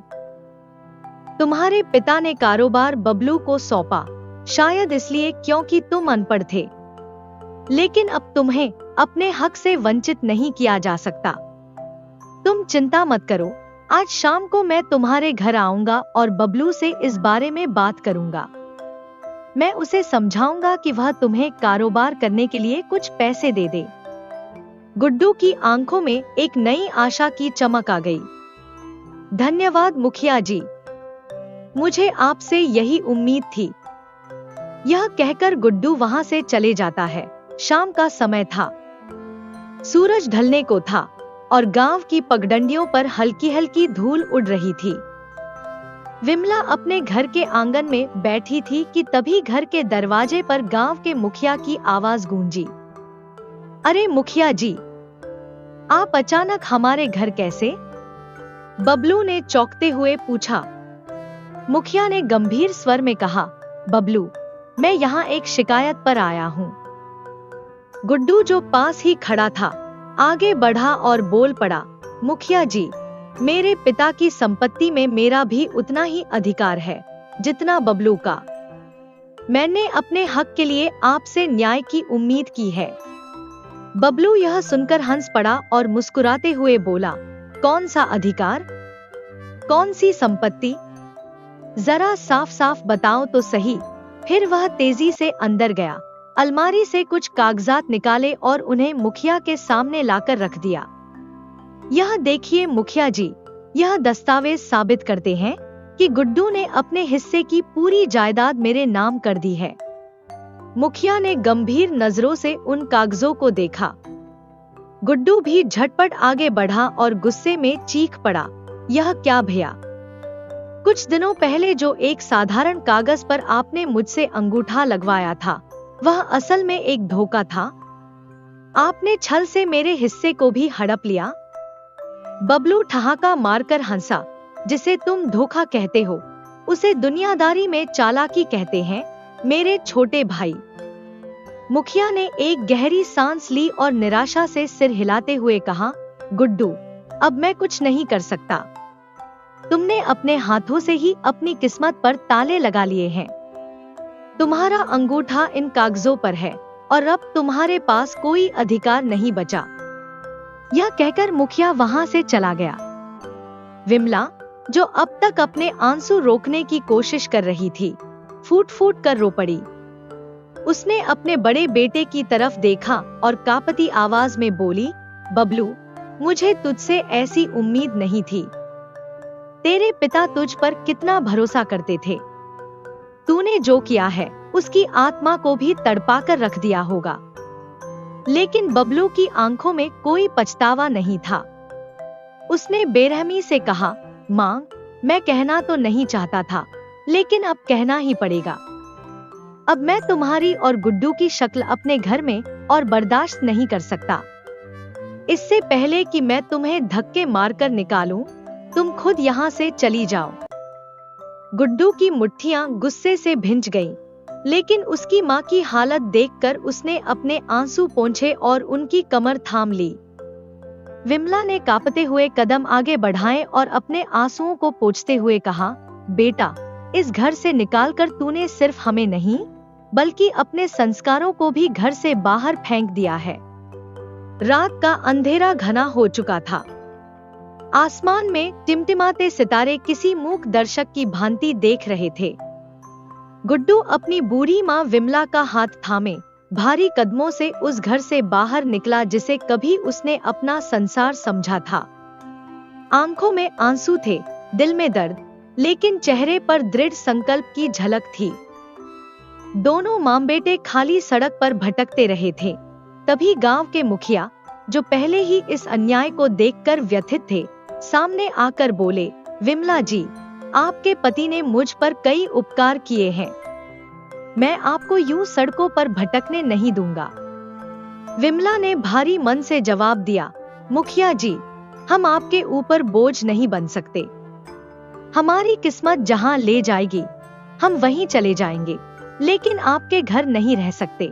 तुम्हारे पिता ने कारोबार बबलू को सौंपा, शायद इसलिए क्योंकि तुम अनपढ़ थे। लेकिन अब तुम्हें अपने हक से वंचित नहीं किया जा सकता। तुम चिंता मत करो, आज शाम को मैं तुम्हारे घर आऊंगा और बबलू से इस बारे में बात करूंगा। मैं उसे समझाऊंगा कि वह तुम्हें कारोबार करने के लिए कुछ पैसे दे दे। गुड्डू की आंखों में एक नई आशा की चमक आ गई। धन्यवाद मुखिया जी, मुझे आपसे यही उम्मीद थी। यह कहकर गुड्डू वहां से चले जाता है। शाम का समय था, सूरज ढलने को था और गांव की पगडंडियों पर हल्की हल्की धूल उड़ रही थी। विमला अपने घर के आंगन में बैठी थी कि तभी घर के दरवाजे पर गांव के मुखिया की आवाज गूंजी। अरे मुखिया जी, आप अचानक हमारे घर कैसे? बबलू ने चौंकते हुए पूछा। मुखिया ने गंभीर स्वर में कहा, बबलू, मैं यहाँ एक शिकायत पर आया हूँ। गुड्डू जो पास ही खड़ा था आगे बढ़ा और बोल पड़ा, मुखिया जी, मेरे पिता की संपत्ति में मेरा भी उतना ही अधिकार है जितना बबलू का। मैंने अपने हक के लिए आपसे न्याय की उम्मीद की है। बबलू यह सुनकर हंस पड़ा और मुस्कुराते हुए बोला, कौन सा अधिकार? कौन सी संपत्ति? जरा साफ साफ बताओ तो सही। फिर वह तेजी से अंदर गया, अलमारी से कुछ कागजात निकाले और उन्हें मुखिया के सामने लाकर रख दिया। यह देखिए मुखिया जी, यह दस्तावेज साबित करते हैं कि गुड्डू ने अपने हिस्से की पूरी जायदाद मेरे नाम कर दी है। मुखिया ने गंभीर नजरों से उन कागजों को देखा। गुड्डू भी झटपट आगे बढ़ा और गुस्से में चीख पड़ा, यह क्या भैया? कुछ दिनों पहले जो एक साधारण कागज पर आपने मुझसे अंगूठा लगवाया था, वह असल में एक धोखा था। आपने छल से मेरे हिस्से को भी हड़प लिया। बबलू ठहाका मारकर हंसा। जिसे तुम धोखा कहते हो, उसे दुनियादारी में चालाकी कहते हैं मेरे छोटे भाई। मुखिया ने एक गहरी सांस ली और निराशा से सिर हिलाते हुए कहा, गुड्डू, अब मैं कुछ नहीं कर सकता। तुमने अपने हाथों से ही अपनी किस्मत पर ताले लगा लिए हैं। तुम्हारा अंगूठा इन कागजों पर है और अब तुम्हारे पास कोई अधिकार नहीं बचा। यह कहकर मुखिया वहां से चला गया। विमला, जो अब तक अपने आंसू रोकने की कोशिश कर रही थी, फूट फूट कर रो पड़ी। उसने अपने बड़े बेटे की तरफ देखा और कांपती आवाज में बोली, बबलू, मुझे तुझसे ऐसी उम्मीद नहीं थी। तेरे पिता तुझ पर कितना भरोसा करते थे। तूने जो किया है उसकी आत्मा को भी तड़पा कर रख दिया होगा। लेकिन बबलू की आंखों में कोई पछतावा नहीं था। उसने बेरहमी से कहा, माँ, मैं कहना तो नहीं चाहता था, लेकिन अब कहना ही पड़ेगा। अब मैं तुम्हारी और गुड्डू की शक्ल अपने घर में और बर्दाश्त नहीं कर सकता। इससे पहले कि मैं तुम्हें धक्के मारकर निकालूं, तुम खुद यहाँ से चली जाओ। गुड्डू की मुट्ठियां गुस्से से भिंच गईं, लेकिन उसकी माँ की हालत देखकर उसने अपने आंसू पोंछे और उनकी कमर थाम ली। विमला ने कांपते हुए कदम आगे बढ़ाए और अपने आंसुओं को पोंछते हुए कहा, बेटा, इस घर से निकालकर तूने सिर्फ हमें नहीं, बल्कि अपने संस्कारों को भी घर से बाहर फेंक दिया है। रात का अंधेरा घना हो चुका था। आसमान में टिमटिमाते सितारे किसी मूक दर्शक की भांति देख रहे थे। गुड्डू अपनी बूढ़ी माँ विमला का हाथ थामे भारी कदमों से उस घर से बाहर निकला जिसे कभी उसने अपना संसार समझा था। आंखों में आंसू थे, दिल में दर्द, लेकिन चेहरे पर दृढ़ संकल्प की झलक थी। दोनों मां बेटे खाली सड़क पर भटकते रहे थे। तभी गांव के मुखिया, जो पहले ही इस अन्याय को देखकर व्यथित थे, सामने आकर बोले, विमला जी, आपके पति ने मुझ पर कई उपकार किए हैं। मैं आपको यूं सड़कों पर भटकने नहीं दूंगा। विमला ने भारी मन से जवाब दिया, मुखिया जी, हम आपके ऊपर बोझ नहीं बन सकते। हमारी किस्मत जहां ले जाएगी हम वहीं चले जाएंगे, लेकिन आपके घर नहीं रह सकते।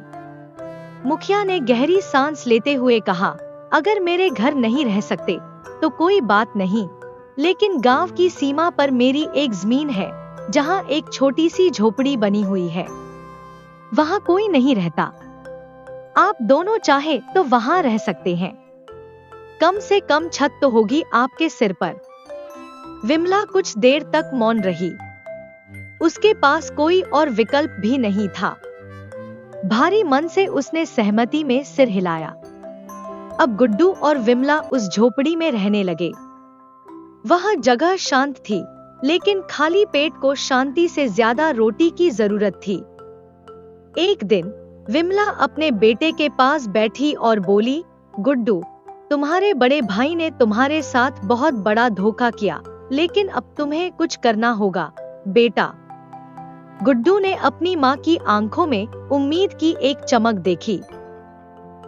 मुखिया ने गहरी सांस लेते हुए कहा, अगर मेरे घर नहीं रह सकते तो कोई बात नहीं, लेकिन गांव की सीमा पर मेरी एक जमीन है जहां एक छोटी सी झोपड़ी बनी हुई है। वहां कोई नहीं रहता। आप दोनों चाहे तो वहां रह सकते हैं। कम से कम छत तो होगी आपके सिर पर। विमला कुछ देर तक मौन रही। उसके पास कोई और विकल्प भी नहीं था। भारी मन से उसने सहमति में सिर हिलाया। अब गुड्डू और विमला उस झोपड़ी में रहने लगे। वह जगह शांत थी, लेकिन खाली पेट को शांति से ज्यादा रोटी की जरूरत थी। एक दिन विमला अपने बेटे के पास बैठी और बोली, गुड्डू, तुम्हारे बड़े भाई ने तुम्हारे साथ बहुत बड़ा धोखा किया, लेकिन अब तुम्हें कुछ करना होगा बेटा। गुड्डू ने अपनी माँ की आंखों में उम्मीद की एक चमक देखी।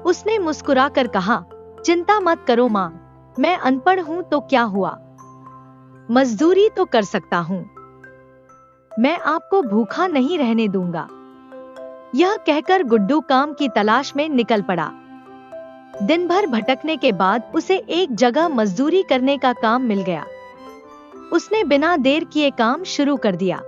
उसने मुस्कुराकर कहा, चिंता मत करो माँ, मैं अनपढ़ हूँ तो क्या हुआ, मजदूरी तो कर सकता हूँ। मैं आपको भूखा नहीं रहने दूंगा। यह कहकर गुड्डू काम की तलाश में निकल पड़ा। दिन भर भटकने के बाद उसे एक जगह मजदूरी करने का काम मिल गया। उसने बिना देर किए काम शुरू कर दिया।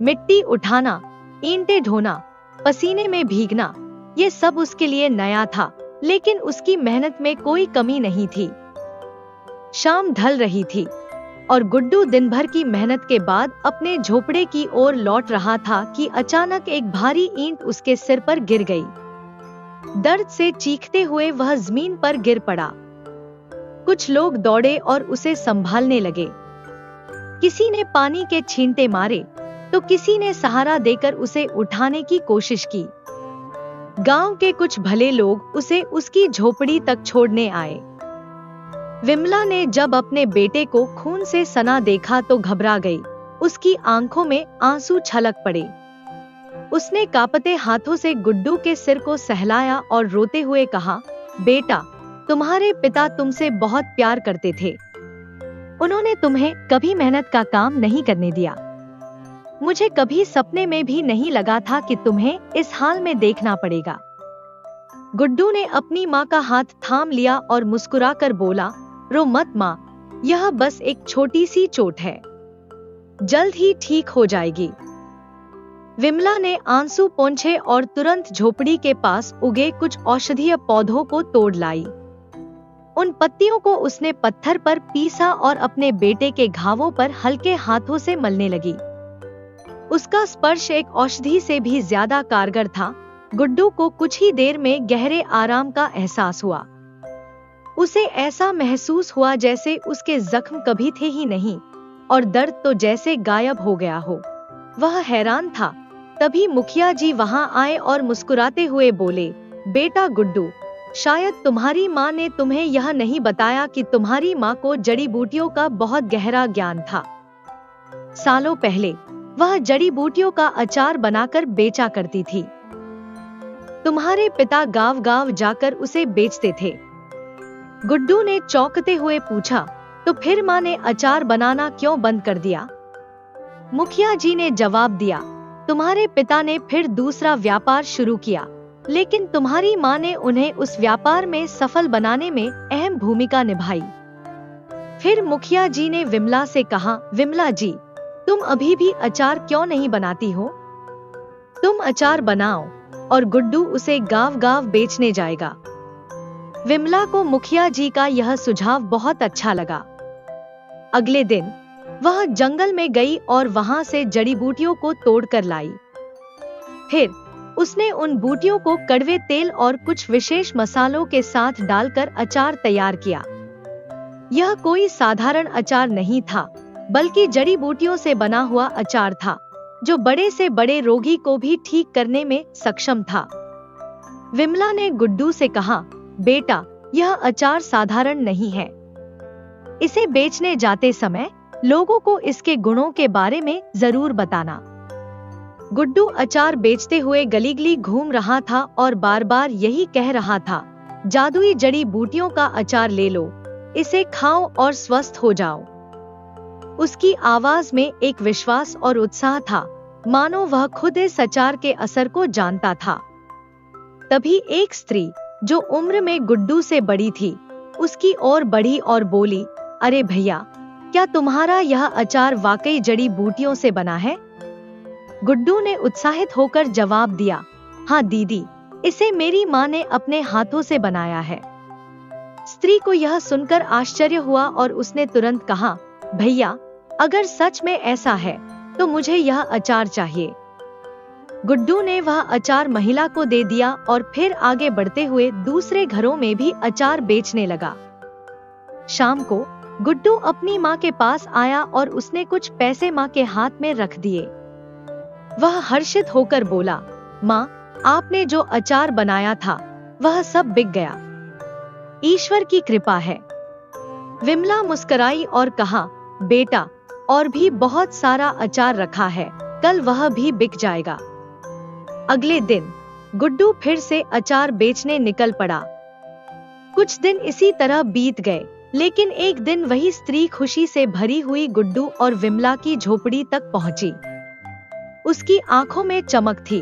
मिट्टी उठाना, ईंटें ढोना, पसीने में भीगना, ये सब उसके लिए नया था, लेकिन उसकी मेहनत में कोई कमी नहीं थी। शाम ढल रही थी और गुड्डू दिन भर की मेहनत के बाद अपने झोपड़े की ओर लौट रहा था कि अचानक एक भारी ईंट उसके सिर पर गिर गई। दर्द से चीखते हुए वह जमीन पर गिर पड़ा। कुछ लोग दौड़े और उसे संभालने लगे। किसी ने पानी के छींटे मारे तो किसी ने सहारा देकर उसे उठाने की कोशिश की। गांव के कुछ भले लोग उसे उसकी झोपड़ी तक छोड़ने आए। विमला ने जब अपने बेटे को खून से सना देखा तो घबरा गई। उसकी आंखों में आंसू छलक पड़े। उसने कांपते हाथों से गुड्डू के सिर को सहलाया और रोते हुए कहा, बेटा, तुम्हारे पिता तुमसे बहुत प्यार करते थे। उन्होंने तुम्हें कभी मेहनत का काम नहीं करने दिया। मुझे कभी सपने में भी नहीं लगा था कि तुम्हें इस हाल में देखना पड़ेगा। गुड्डू ने अपनी माँ का हाथ थाम लिया और मुस्कुराकर बोला, रो मत माँ, यह बस एक छोटी सी चोट है, जल्द ही ठीक हो जाएगी। विमला ने आंसू पोंछे और तुरंत झोपड़ी के पास उगे कुछ औषधीय पौधों को तोड़ लाई। उन पत्तियों को उसने पत्थर पर पीसा और अपने बेटे के घावों पर हल्के हाथों से मलने लगी। उसका स्पर्श एक औषधि से भी ज्यादा कारगर था। गुड्डू को कुछ ही देर में गहरे आराम का एहसास हुआ। उसे ऐसा महसूस हुआ जैसे उसके जख्म कभी थे ही नहीं और दर्द तो जैसे गायब हो गया हो। वह हैरान था। तभी मुखिया जी वहां आए और मुस्कुराते हुए बोले, बेटा गुड्डू, शायद तुम्हारी माँ ने तुम्हें यह नहीं बताया कि तुम्हारी माँ को जड़ी बूटियों का बहुत गहरा ज्ञान था। सालों पहले वह जड़ी बूटियों का अचार बनाकर बेचा करती थी। तुम्हारे पिता गांव-गांव जाकर उसे बेचते थे। गुड्डू ने चौंकते हुए पूछा, तो फिर माँ ने अचार बनाना क्यों बंद कर दिया? मुखिया जी ने जवाब दिया, तुम्हारे पिता ने फिर दूसरा व्यापार शुरू किया, लेकिन तुम्हारी माँ ने उन्हें उस व्यापार में सफल बनाने में अहम भूमिका निभाई। फिर मुखिया जी ने विमला से कहा, विमला जी, तुम अभी भी अचार क्यों नहीं बनाती हो? तुम अचार बनाओ और गुड्डू उसे गांव-गांव बेचने जाएगा। विमला को मुखिया जी का यह सुझाव बहुत अच्छा लगा। अगले दिन वह जंगल में गई और वहां से जड़ी बूटियों को तोड़कर लाई। फिर उसने उन बूटियों को कड़वे तेल और कुछ विशेष मसालों के साथ डालकर अचार तैयार किया। यह कोई साधारण अचार नहीं था, बल्कि जड़ी बूटियों से बना हुआ अचार था, जो बड़े से बड़े रोगी को भी ठीक करने में सक्षम था। विमला ने गुड्डू से कहा, बेटा, यह अचार साधारण नहीं है। इसे बेचने जाते समय लोगों को इसके गुणों के बारे में जरूर बताना। गुड्डू अचार बेचते हुए गली गली घूम रहा था और बार बार यही कह रहा था, जादुई जड़ी बूटियों का अचार ले लो, इसे खाओ और स्वस्थ हो जाओ। उसकी आवाज में एक विश्वास और उत्साह था, मानो वह खुद इस अचार के असर को जानता था। तभी एक स्त्री, जो उम्र में गुड्डू से बड़ी थी, उसकी ओर बढ़ी और बोली, अरे भैया, क्या तुम्हारा यह अचार वाकई जड़ी बूटियों से बना है? गुड्डू ने उत्साहित होकर जवाब दिया, हाँ दीदी, इसे मेरी माँ ने अपने हाथों से बनाया है। स्त्री को यह सुनकर आश्चर्य हुआ और उसने तुरंत कहा, भैया, अगर सच में ऐसा है तो मुझे यह अचार चाहिए। गुड्डू ने वह अचार महिला को दे दिया और फिर आगे बढ़ते हुए दूसरे घरों में भी अचार बेचने लगा। शाम को गुड्डू अपनी माँ के पास आया और उसने कुछ पैसे माँ के हाथ में रख दिए। वह हर्षित होकर बोला, माँ, आपने जो अचार बनाया था वह सब बिक गया। ईश्वर की कृपा है। विमला मुस्कुराई और कहा, बेटा, और भी बहुत सारा अचार रखा है, कल वह भी बिक जाएगा। अगले दिन गुड्डू फिर से अचार बेचने निकल पड़ा। कुछ दिन इसी तरह बीत गए, लेकिन एक दिन वही स्त्री खुशी से भरी हुई गुड्डू और विमला की झोपड़ी तक पहुंची। उसकी आंखों में चमक थी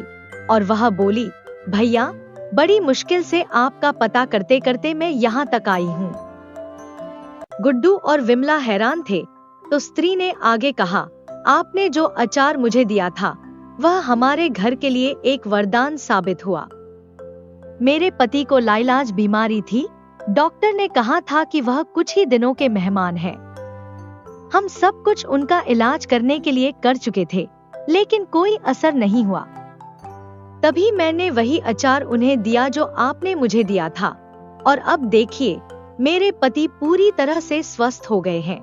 और वह बोली, भैया, बड़ी मुश्किल से आपका पता करते करते मैं यहाँ तक आई हूँ। गुड्डू और विमला हैरान थे, तो स्त्री ने आगे कहा, आपने जो अचार मुझे दिया था वह हमारे घर के लिए एक वरदान साबित हुआ। मेरे पति को लाइलाज बीमारी थी। डॉक्टर ने कहा था कि वह कुछ ही दिनों के मेहमान हैं। हम सब कुछ उनका इलाज करने के लिए कर चुके थे, लेकिन कोई असर नहीं हुआ। तभी मैंने वही अचार उन्हें दिया जो आपने मुझे दिया था, और अब देखिए, मेरे पति पूरी तरह से स्वस्थ हो गए हैं।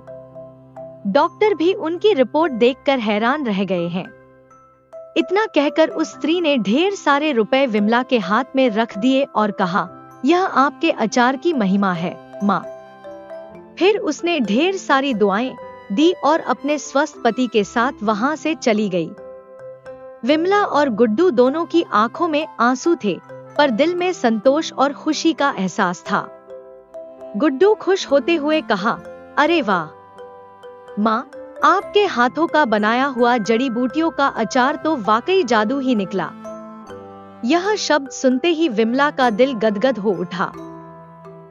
डॉक्टर भी उनकी रिपोर्ट देखकर हैरान रह गए हैं। इतना कहकर उस स्त्री ने ढेर सारे रुपए विमला के हाथ में रख दिए और कहा, यह आपके अचार की महिमा है, माँ। फिर उसने ढेर सारी दुआएं दी और अपने स्वस्थ पति के साथ वहां से चली गई। विमला और गुड्डू दोनों की आंखों में आंसू थे, पर दिल में संतोष और खुशी का एहसास था। गुड्डू खुश होते हुए कहा, अरे वाह माँ, आपके हाथों का बनाया हुआ जड़ी बूटियों का अचार तो वाकई जादू ही निकला। यह शब्द सुनते ही विमला का दिल गदगद हो उठा।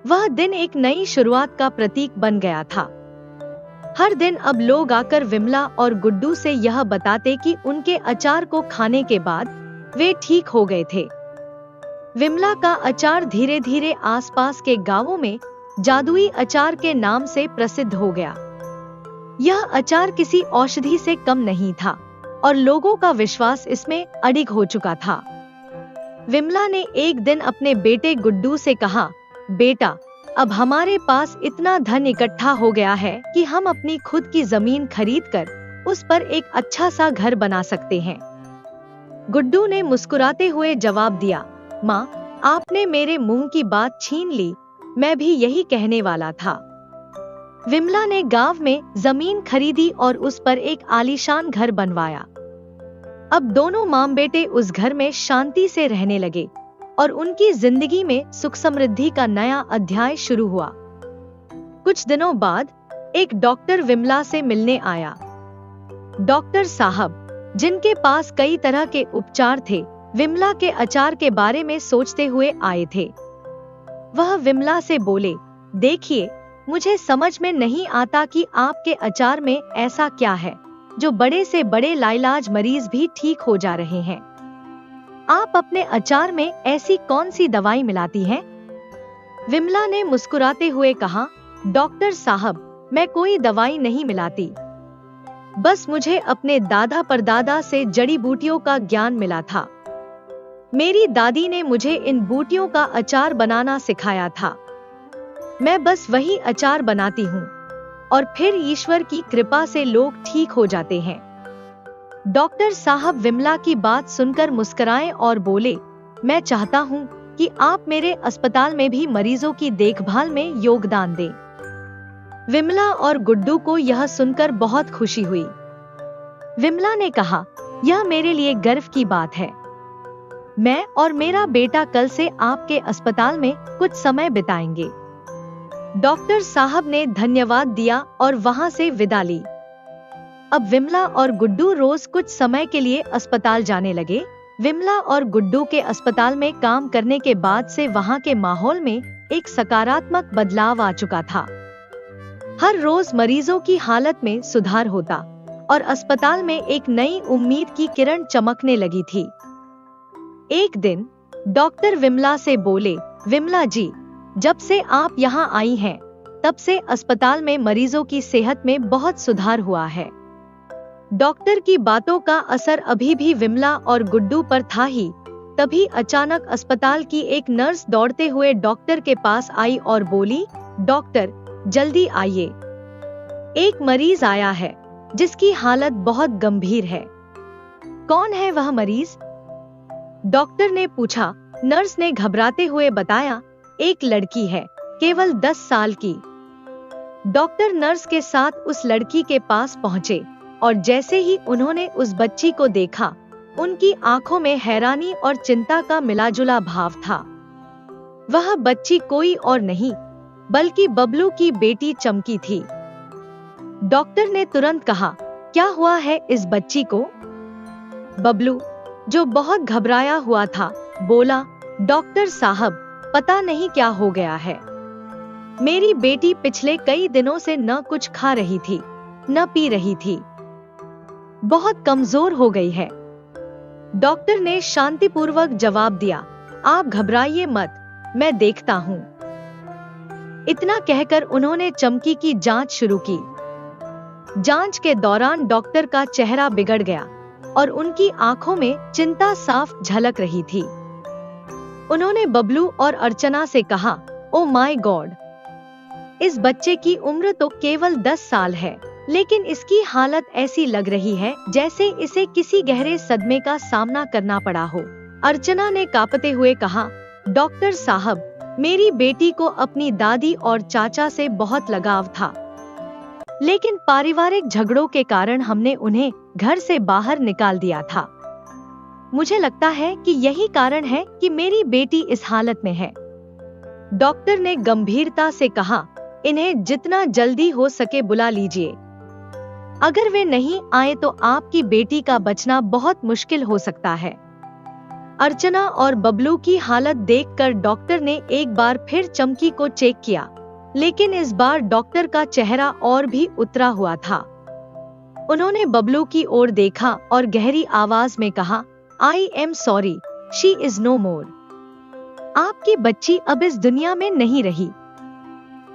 वह दिन एक नई शुरुआत का प्रतीक बन गया था। हर दिन अब लोग आकर विमला और गुड्डू से यह बताते कि उनके अचार को खाने के बाद वे ठीक हो गए थे। विमला का अचार धीरे धीरे आसपास के गांवों में जादुई अचार के नाम से प्रसिद्ध हो गया। यह अचार किसी औषधि से कम नहीं था और लोगों का विश्वास इसमें अडिग हो चुका था। विमला ने एक दिन अपने बेटे गुड्डू से कहा, बेटा, अब हमारे पास इतना धन इकट्ठा हो गया है कि हम अपनी खुद की जमीन खरीदकर उस पर एक अच्छा सा घर बना सकते हैं। गुड्डू ने मुस्कुराते हुए जवाब दिया, माँ, आपने मेरे मुंह की बात छीन ली, मैं भी यही कहने वाला था। विमला ने गांव में जमीन खरीदी और उस पर एक आलीशान घर बनवाया। अब दोनों माँ बेटे उस घर में शांति से रहने लगे और उनकी जिंदगी में सुख समृद्धि का नया अध्याय शुरू हुआ। कुछ दिनों बाद एक डॉक्टर विमला से मिलने आया। डॉक्टर साहब, जिनके पास कई तरह के उपचार थे, विमला के अचार के बारे में सोचते हुए आए थे। वह विमला से बोले, देखिए, मुझे समझ में नहीं आता कि आपके अचार में ऐसा क्या है जो बड़े से बड़े लाइलाज मरीज भी ठीक हो जा रहे हैं। आप अपने अचार में ऐसी कौन सी दवाई मिलाती हैं? विमला ने मुस्कुराते हुए कहा, डॉक्टर साहब, मैं कोई दवाई नहीं मिलाती। बस मुझे अपने दादा परदादा से जड़ी बूटियों का ज्ञान मिला था। मेरी दादी ने मुझे इन बूटियों का अचार बनाना सिखाया था। मैं बस वही अचार बनाती हूँ और फिर ईश्वर की कृपा से लोग ठीक हो जाते हैं। डॉक्टर साहब विमला की बात सुनकर मुस्कुराए और बोले, मैं चाहता हूँ कि आप मेरे अस्पताल में भी मरीजों की देखभाल में योगदान दें। विमला और गुड्डू को यह सुनकर बहुत खुशी हुई। विमला ने कहा, यह मेरे लिए गर्व की बात है। मैं और मेरा बेटा कल से आपके अस्पताल में कुछ समय बिताएंगे। डॉक्टर साहब ने धन्यवाद दिया और वहां से विदा ली। अब विमला और गुड्डू रोज कुछ समय के लिए अस्पताल जाने लगे। विमला और गुड्डू के अस्पताल में काम करने के बाद से वहां के माहौल में एक सकारात्मक बदलाव आ चुका था। हर रोज मरीजों की हालत में सुधार होता और अस्पताल में एक नई उम्मीद की किरण चमकने लगी थी। एक दिन डॉक्टर विमला से बोले, विमला जी, जब से आप यहाँ आई हैं, तब से अस्पताल में मरीजों की सेहत में बहुत सुधार हुआ है। डॉक्टर की बातों का असर अभी भी विमला और गुड्डू पर था ही। तभी अचानक अस्पताल की एक नर्स दौड़ते हुए डॉक्टर के पास आई और बोली, डॉक्टर, जल्दी आइए, एक मरीज आया है जिसकी हालत बहुत गंभीर है। कौन है वह मरीज? डॉक्टर ने पूछा। नर्स ने घबराते हुए बताया, एक लड़की है, केवल 10 साल की। डॉक्टर नर्स के साथ उस लड़की के पास पहुंचे और जैसे ही उन्होंने उस बच्ची को देखा, उनकी आंखों में हैरानी और चिंता का मिलाजुला भाव था। वह बच्ची कोई और नहीं बल्कि बबलू की बेटी चमकी थी। डॉक्टर ने तुरंत कहा, क्या हुआ है इस बच्ची को? बबलू, जो बहुत घबराया हुआ था, बोला, डॉक्टर साहब, पता नहीं क्या हो गया है। मेरी बेटी पिछले कई दिनों से न कुछ खा रही थी, न पी रही थी, बहुत कमजोर हो गई है। डॉक्टर ने शांतिपूर्वक जवाब दिया, आप घबराइए मत, मैं देखता हूँ। इतना कहकर उन्होंने चमकी की जांच शुरू की। जांच के दौरान डॉक्टर का चेहरा बिगड़ गया और उनकी आंखों में चिंता साफ झलक रही थी। उन्होंने बबलू और अर्चना से कहा, ओ माय गॉड, इस बच्चे की उम्र तो केवल 10 साल है, लेकिन इसकी हालत ऐसी लग रही है जैसे इसे किसी गहरे सदमे का सामना करना पड़ा हो। अर्चना ने कांपते हुए कहा, डॉक्टर साहब, मेरी बेटी को अपनी दादी और चाचा से बहुत लगाव था, लेकिन पारिवारिक झगड़ों के कारण हमने उन्हें घर से बाहर निकाल दिया था। मुझे लगता है कि यही कारण है कि मेरी बेटी इस हालत में है। डॉक्टर ने गंभीरता से कहा, इन्हें जितना जल्दी हो सके बुला लीजिए। अगर वे नहीं आए तो आपकी बेटी का बचना बहुत मुश्किल हो सकता है। अर्चना और बबलू की हालत देखकर डॉक्टर ने एक बार फिर चमकी को चेक किया, लेकिन इस बार डॉक्टर का चेहरा और भी उतरा हुआ था। उन्होंने बबलू की ओर देखा और गहरी आवाज में कहा, I am sorry, she is no more. आपकी बच्ची अब इस दुनिया में नहीं रही।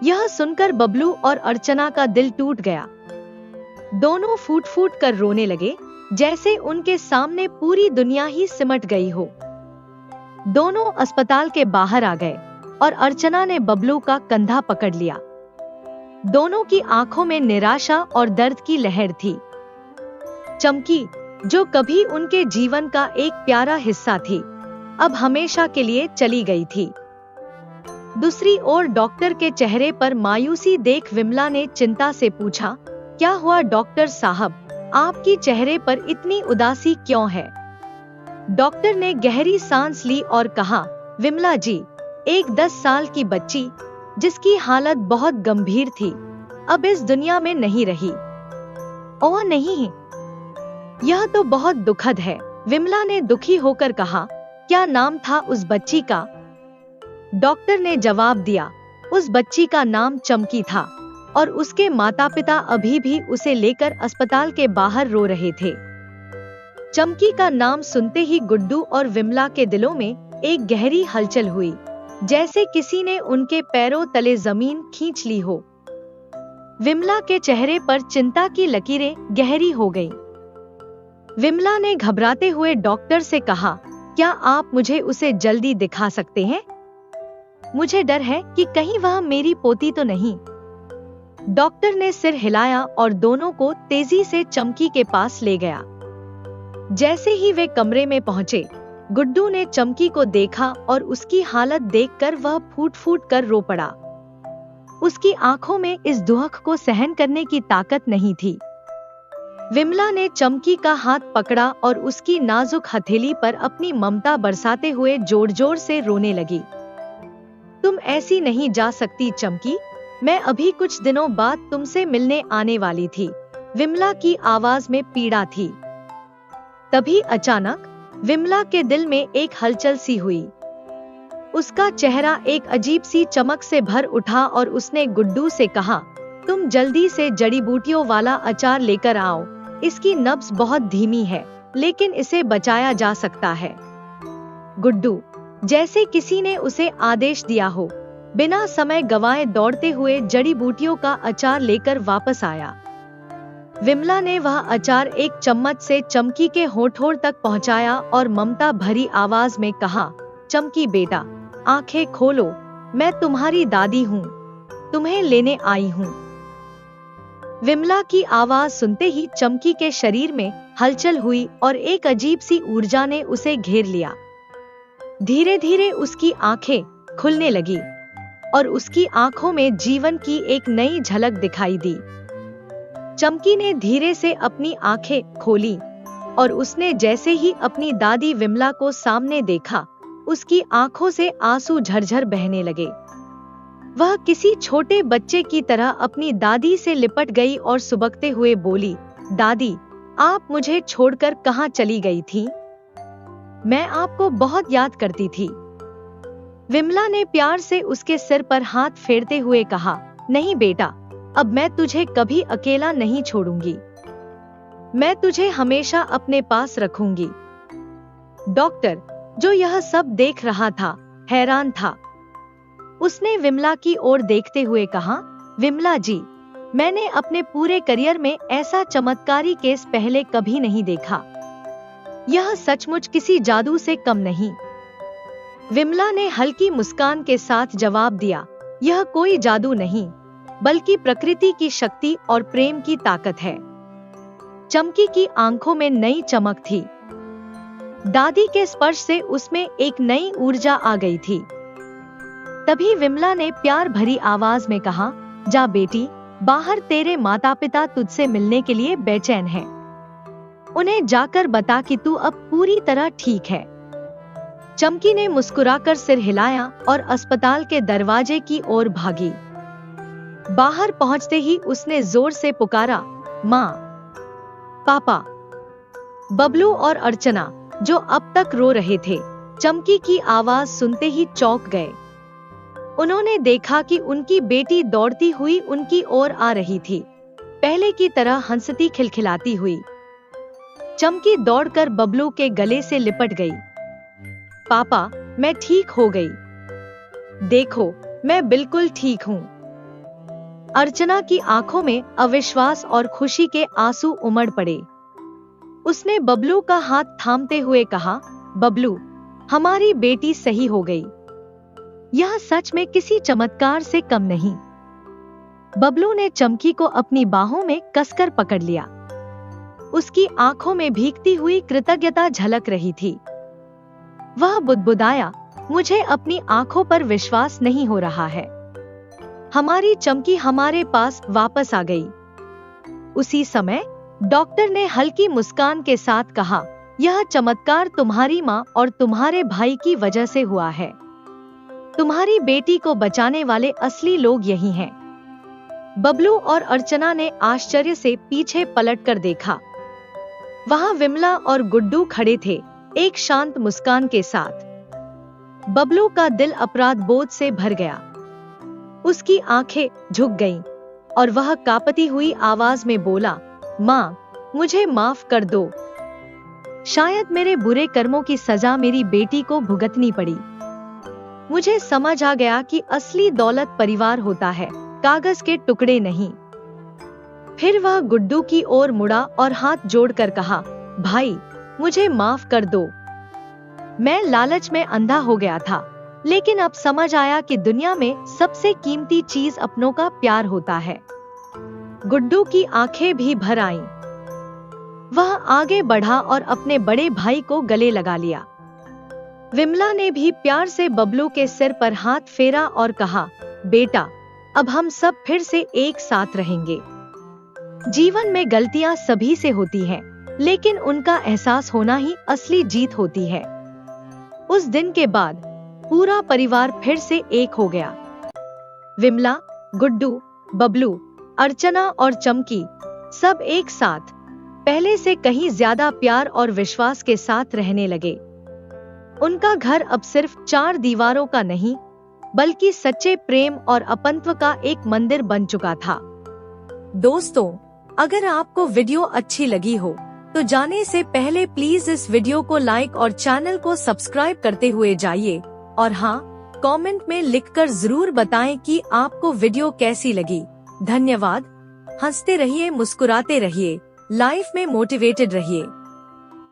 यह सुनकर बबलू और अर्चना का दिल टूट गया। दोनों फूट फूट कर रोने लगे, जैसे उनके सामने पूरी दुनिया ही सिमट गई हो। दोनों अस्पताल के बाहर आ गए और अर्चना ने बबलू का कंधा पकड़ लिया। दोनों की आंखों में निराशा और दर्द की लहर थी। चमकी, जो कभी उनके जीवन का एक प्यारा हिस्सा थी, अब हमेशा के लिए चली गई थी। दूसरी ओर डॉक्टर के चेहरे पर मायूसी देख विमला ने चिंता से पूछा, क्या हुआ डॉक्टर साहब, आपकी चेहरे पर इतनी उदासी क्यों है? डॉक्टर ने गहरी सांस ली और कहा, विमला जी, एक 10 साल की बच्ची जिसकी हालत बहुत गंभीर थी, अब इस दुनिया में नहीं रही। ओह नहीं, यह तो बहुत दुखद है। विमला ने दुखी होकर कहा, क्या नाम था उस बच्ची का? डॉक्टर ने जवाब दिया, उस बच्ची का नाम चमकी था और उसके माता पिता अभी भी उसे लेकर अस्पताल के बाहर रो रहे थे। चमकी का नाम सुनते ही गुड्डू और विमला के दिलों में एक गहरी हलचल हुई, जैसे किसी ने उनके पैरों तले जमीन खींच ली हो। विमला के चेहरे पर चिंता की लकीरें गहरी हो गईं। विमला ने घबराते हुए डॉक्टर से कहा, क्या आप मुझे उसे जल्दी दिखा सकते हैं? मुझे डर है कि कहीं वह मेरी पोती तो नहीं। डॉक्टर ने सिर हिलाया और दोनों को तेजी से चमकी के पास ले गया। जैसे ही वे कमरे में पहुंचे, गुड्डू ने चमकी को देखा और उसकी हालत देखकर वह फूट फूट कर रो पड़ा। उसकी आंखों में इस दुख को सहन करने की ताकत नहीं थी। विमला ने चमकी का हाथ पकड़ा और उसकी नाजुक हथेली पर अपनी ममता बरसाते हुए जोर जोर से रोने लगी। तुम ऐसी नहीं जा सकती चमकी, मैं अभी कुछ दिनों बाद तुमसे मिलने आने वाली थी। विमला की आवाज में पीड़ा थी। तभी अचानक विमला के दिल में एक हलचल सी हुई। उसका चेहरा एक अजीब सी चमक से भर उठा और उसने गुड्डू से कहा, तुम जल्दी से जड़ी बूटियों वाला अचार लेकर आओ। इसकी नब्ज बहुत धीमी है, लेकिन इसे बचाया जा सकता है। गुड्डू, जैसे किसी ने उसे आदेश दिया हो, बिना समय गंवाए दौड़ते हुए जड़ी बूटियों का अचार लेकर वापस आया। विमला ने वह अचार एक चम्मच से चमकी के होठों तक पहुंचाया और ममता भरी आवाज में कहा, चमकी बेटा, आंखें खोलो, मैं तुम्हारी दादी हूँ, तुम्हें लेने आई हूँ। विमला की आवाज सुनते ही चमकी के शरीर में हलचल हुई और एक अजीब सी ऊर्जा ने उसे घेर लिया। धीरे धीरे उसकी आंखें खुलने लगी और उसकी आंखों में जीवन की एक नई झलक दिखाई दी। चमकी ने धीरे से अपनी आंखें खोली और उसने जैसे ही अपनी दादी विमला को सामने देखा, उसकी आंखों से आंसू झरझर बहने लगे। वह किसी छोटे बच्चे की तरह अपनी दादी से लिपट गई और सुबकते हुए बोली, दादी, आप मुझे छोड़कर कहाँ चली गई थी? मैं आपको बहुत याद करती थी। विमला ने प्यार से उसके सिर पर हाथ फेरते हुए कहा, नहीं बेटा, अब मैं तुझे कभी अकेला नहीं छोड़ूंगी। मैं तुझे हमेशा अपने पास रखूंगी। डॉक्टर, जो यह सब देख रहा था, हैरान था। उसने विमला की ओर देखते हुए कहा, विमला जी, मैंने अपने पूरे करियर में ऐसा चमत्कारी केस पहले कभी नहीं देखा। यह सचमुच किसी जादू से कम नहीं। विमला ने हल्की मुस्कान के साथ जवाब दिया, यह कोई जादू नहीं, बल्कि प्रकृति की शक्ति और प्रेम की ताकत है। चमकी की आंखों में नई चमक थी। दादी के स्पर्श से उसमें एक नई ऊर्जा आ गई थी। तभी विमला ने प्यार भरी आवाज में कहा, जा बेटी, बाहर तेरे माता पिता तुझसे मिलने के लिए बेचैन हैं। उन्हें जाकर बता कि तू अब पूरी तरह ठीक है। चमकी ने मुस्कुराकर सिर हिलाया और अस्पताल के दरवाजे की ओर भागी। बाहर पहुंचते ही उसने जोर से पुकारा, माँ, पापा। बबलू और अर्चना, जो अब तक रो रहे थे, चमकी की आवाज सुनते ही चौंक गए। उन्होंने देखा कि उनकी बेटी दौड़ती हुई उनकी ओर आ रही थी, पहले की तरह हंसती खिलखिलाती हुई। चमकी दौड़कर बबलू के गले से लिपट गई। पापा, मैं ठीक हो गई। देखो, मैं बिल्कुल ठीक हूँ। अर्चना की आंखों में अविश्वास और खुशी के आंसू उमड़ पड़े। उसने बबलू का हाथ थामते हुए कहा, बबलू, हमारी बेटी सही हो गई। यह सच में किसी चमत्कार से कम नहीं। बबलू ने चमकी को अपनी बाहों में कसकर पकड़ लिया। उसकी आंखों में भीगती हुई कृतज्ञता झलक रही थी। वह बुदबुदाया, मुझे अपनी आंखों पर विश्वास नहीं हो रहा है। हमारी चमकी हमारे पास वापस आ गई। उसी समय डॉक्टर ने हल्की मुस्कान के साथ कहा, यह चमत्कार तुम्हारी माँ और तुम्हारे भाई की वजह से हुआ है। तुम्हारी बेटी को बचाने वाले असली लोग यही हैं। बबलू और अर्चना ने आश्चर्य से पीछे पलटकर देखा। वहां विमला और गुड्डू खड़े थे, एक शांत मुस्कान के साथ। बबलू का दिल अपराध बोध से भर गया। उसकी आंखें झुक गईं और वह कांपती हुई आवाज में बोला, माँ, मुझे माफ कर दो। शायद मेरे बुरे कर्मों की सजा मेरी बेटी को भुगतनी पड़ी। मुझे समझ आ गया कि असली दौलत परिवार होता है, कागज के टुकड़े नहीं। फिर वह गुड्डू की ओर मुड़ा और हाथ जोड़कर कहा, भाई मुझे माफ कर दो। मैं लालच में अंधा हो गया था, लेकिन अब समझ आया कि दुनिया में सबसे कीमती चीज अपनों का प्यार होता है। गुड्डू की आंखें भी भर आईं। वह आगे बढ़ा और अपने बड़े भाई को गले लगा लिया। विमला ने भी प्यार से बबलू के सिर पर हाथ फेरा और कहा, बेटा अब हम सब फिर से एक साथ रहेंगे। जीवन में गलतियां सभी से होती हैं, लेकिन उनका एहसास होना ही असली जीत होती है। उस दिन के बाद पूरा परिवार फिर से एक हो गया। विमला, गुड्डू, बबलू, अर्चना और चमकी सब एक साथ पहले से कहीं ज्यादा प्यार और विश्वास के साथ रहने लगे। उनका घर अब सिर्फ 4 दीवारों का नहीं, बल्कि सच्चे प्रेम और अपनत्व का एक मंदिर बन चुका था। दोस्तों, अगर आपको वीडियो अच्छी लगी हो तो जाने से पहले प्लीज इस वीडियो को लाइक और चैनल को सब्सक्राइब करते हुए जाइए। और हाँ, कमेंट में लिखकर जरूर बताएं कि आपको वीडियो कैसी लगी। धन्यवाद। हंसते रहिए, मुस्कुराते रहिए, लाइफ में मोटिवेटेड रहिए।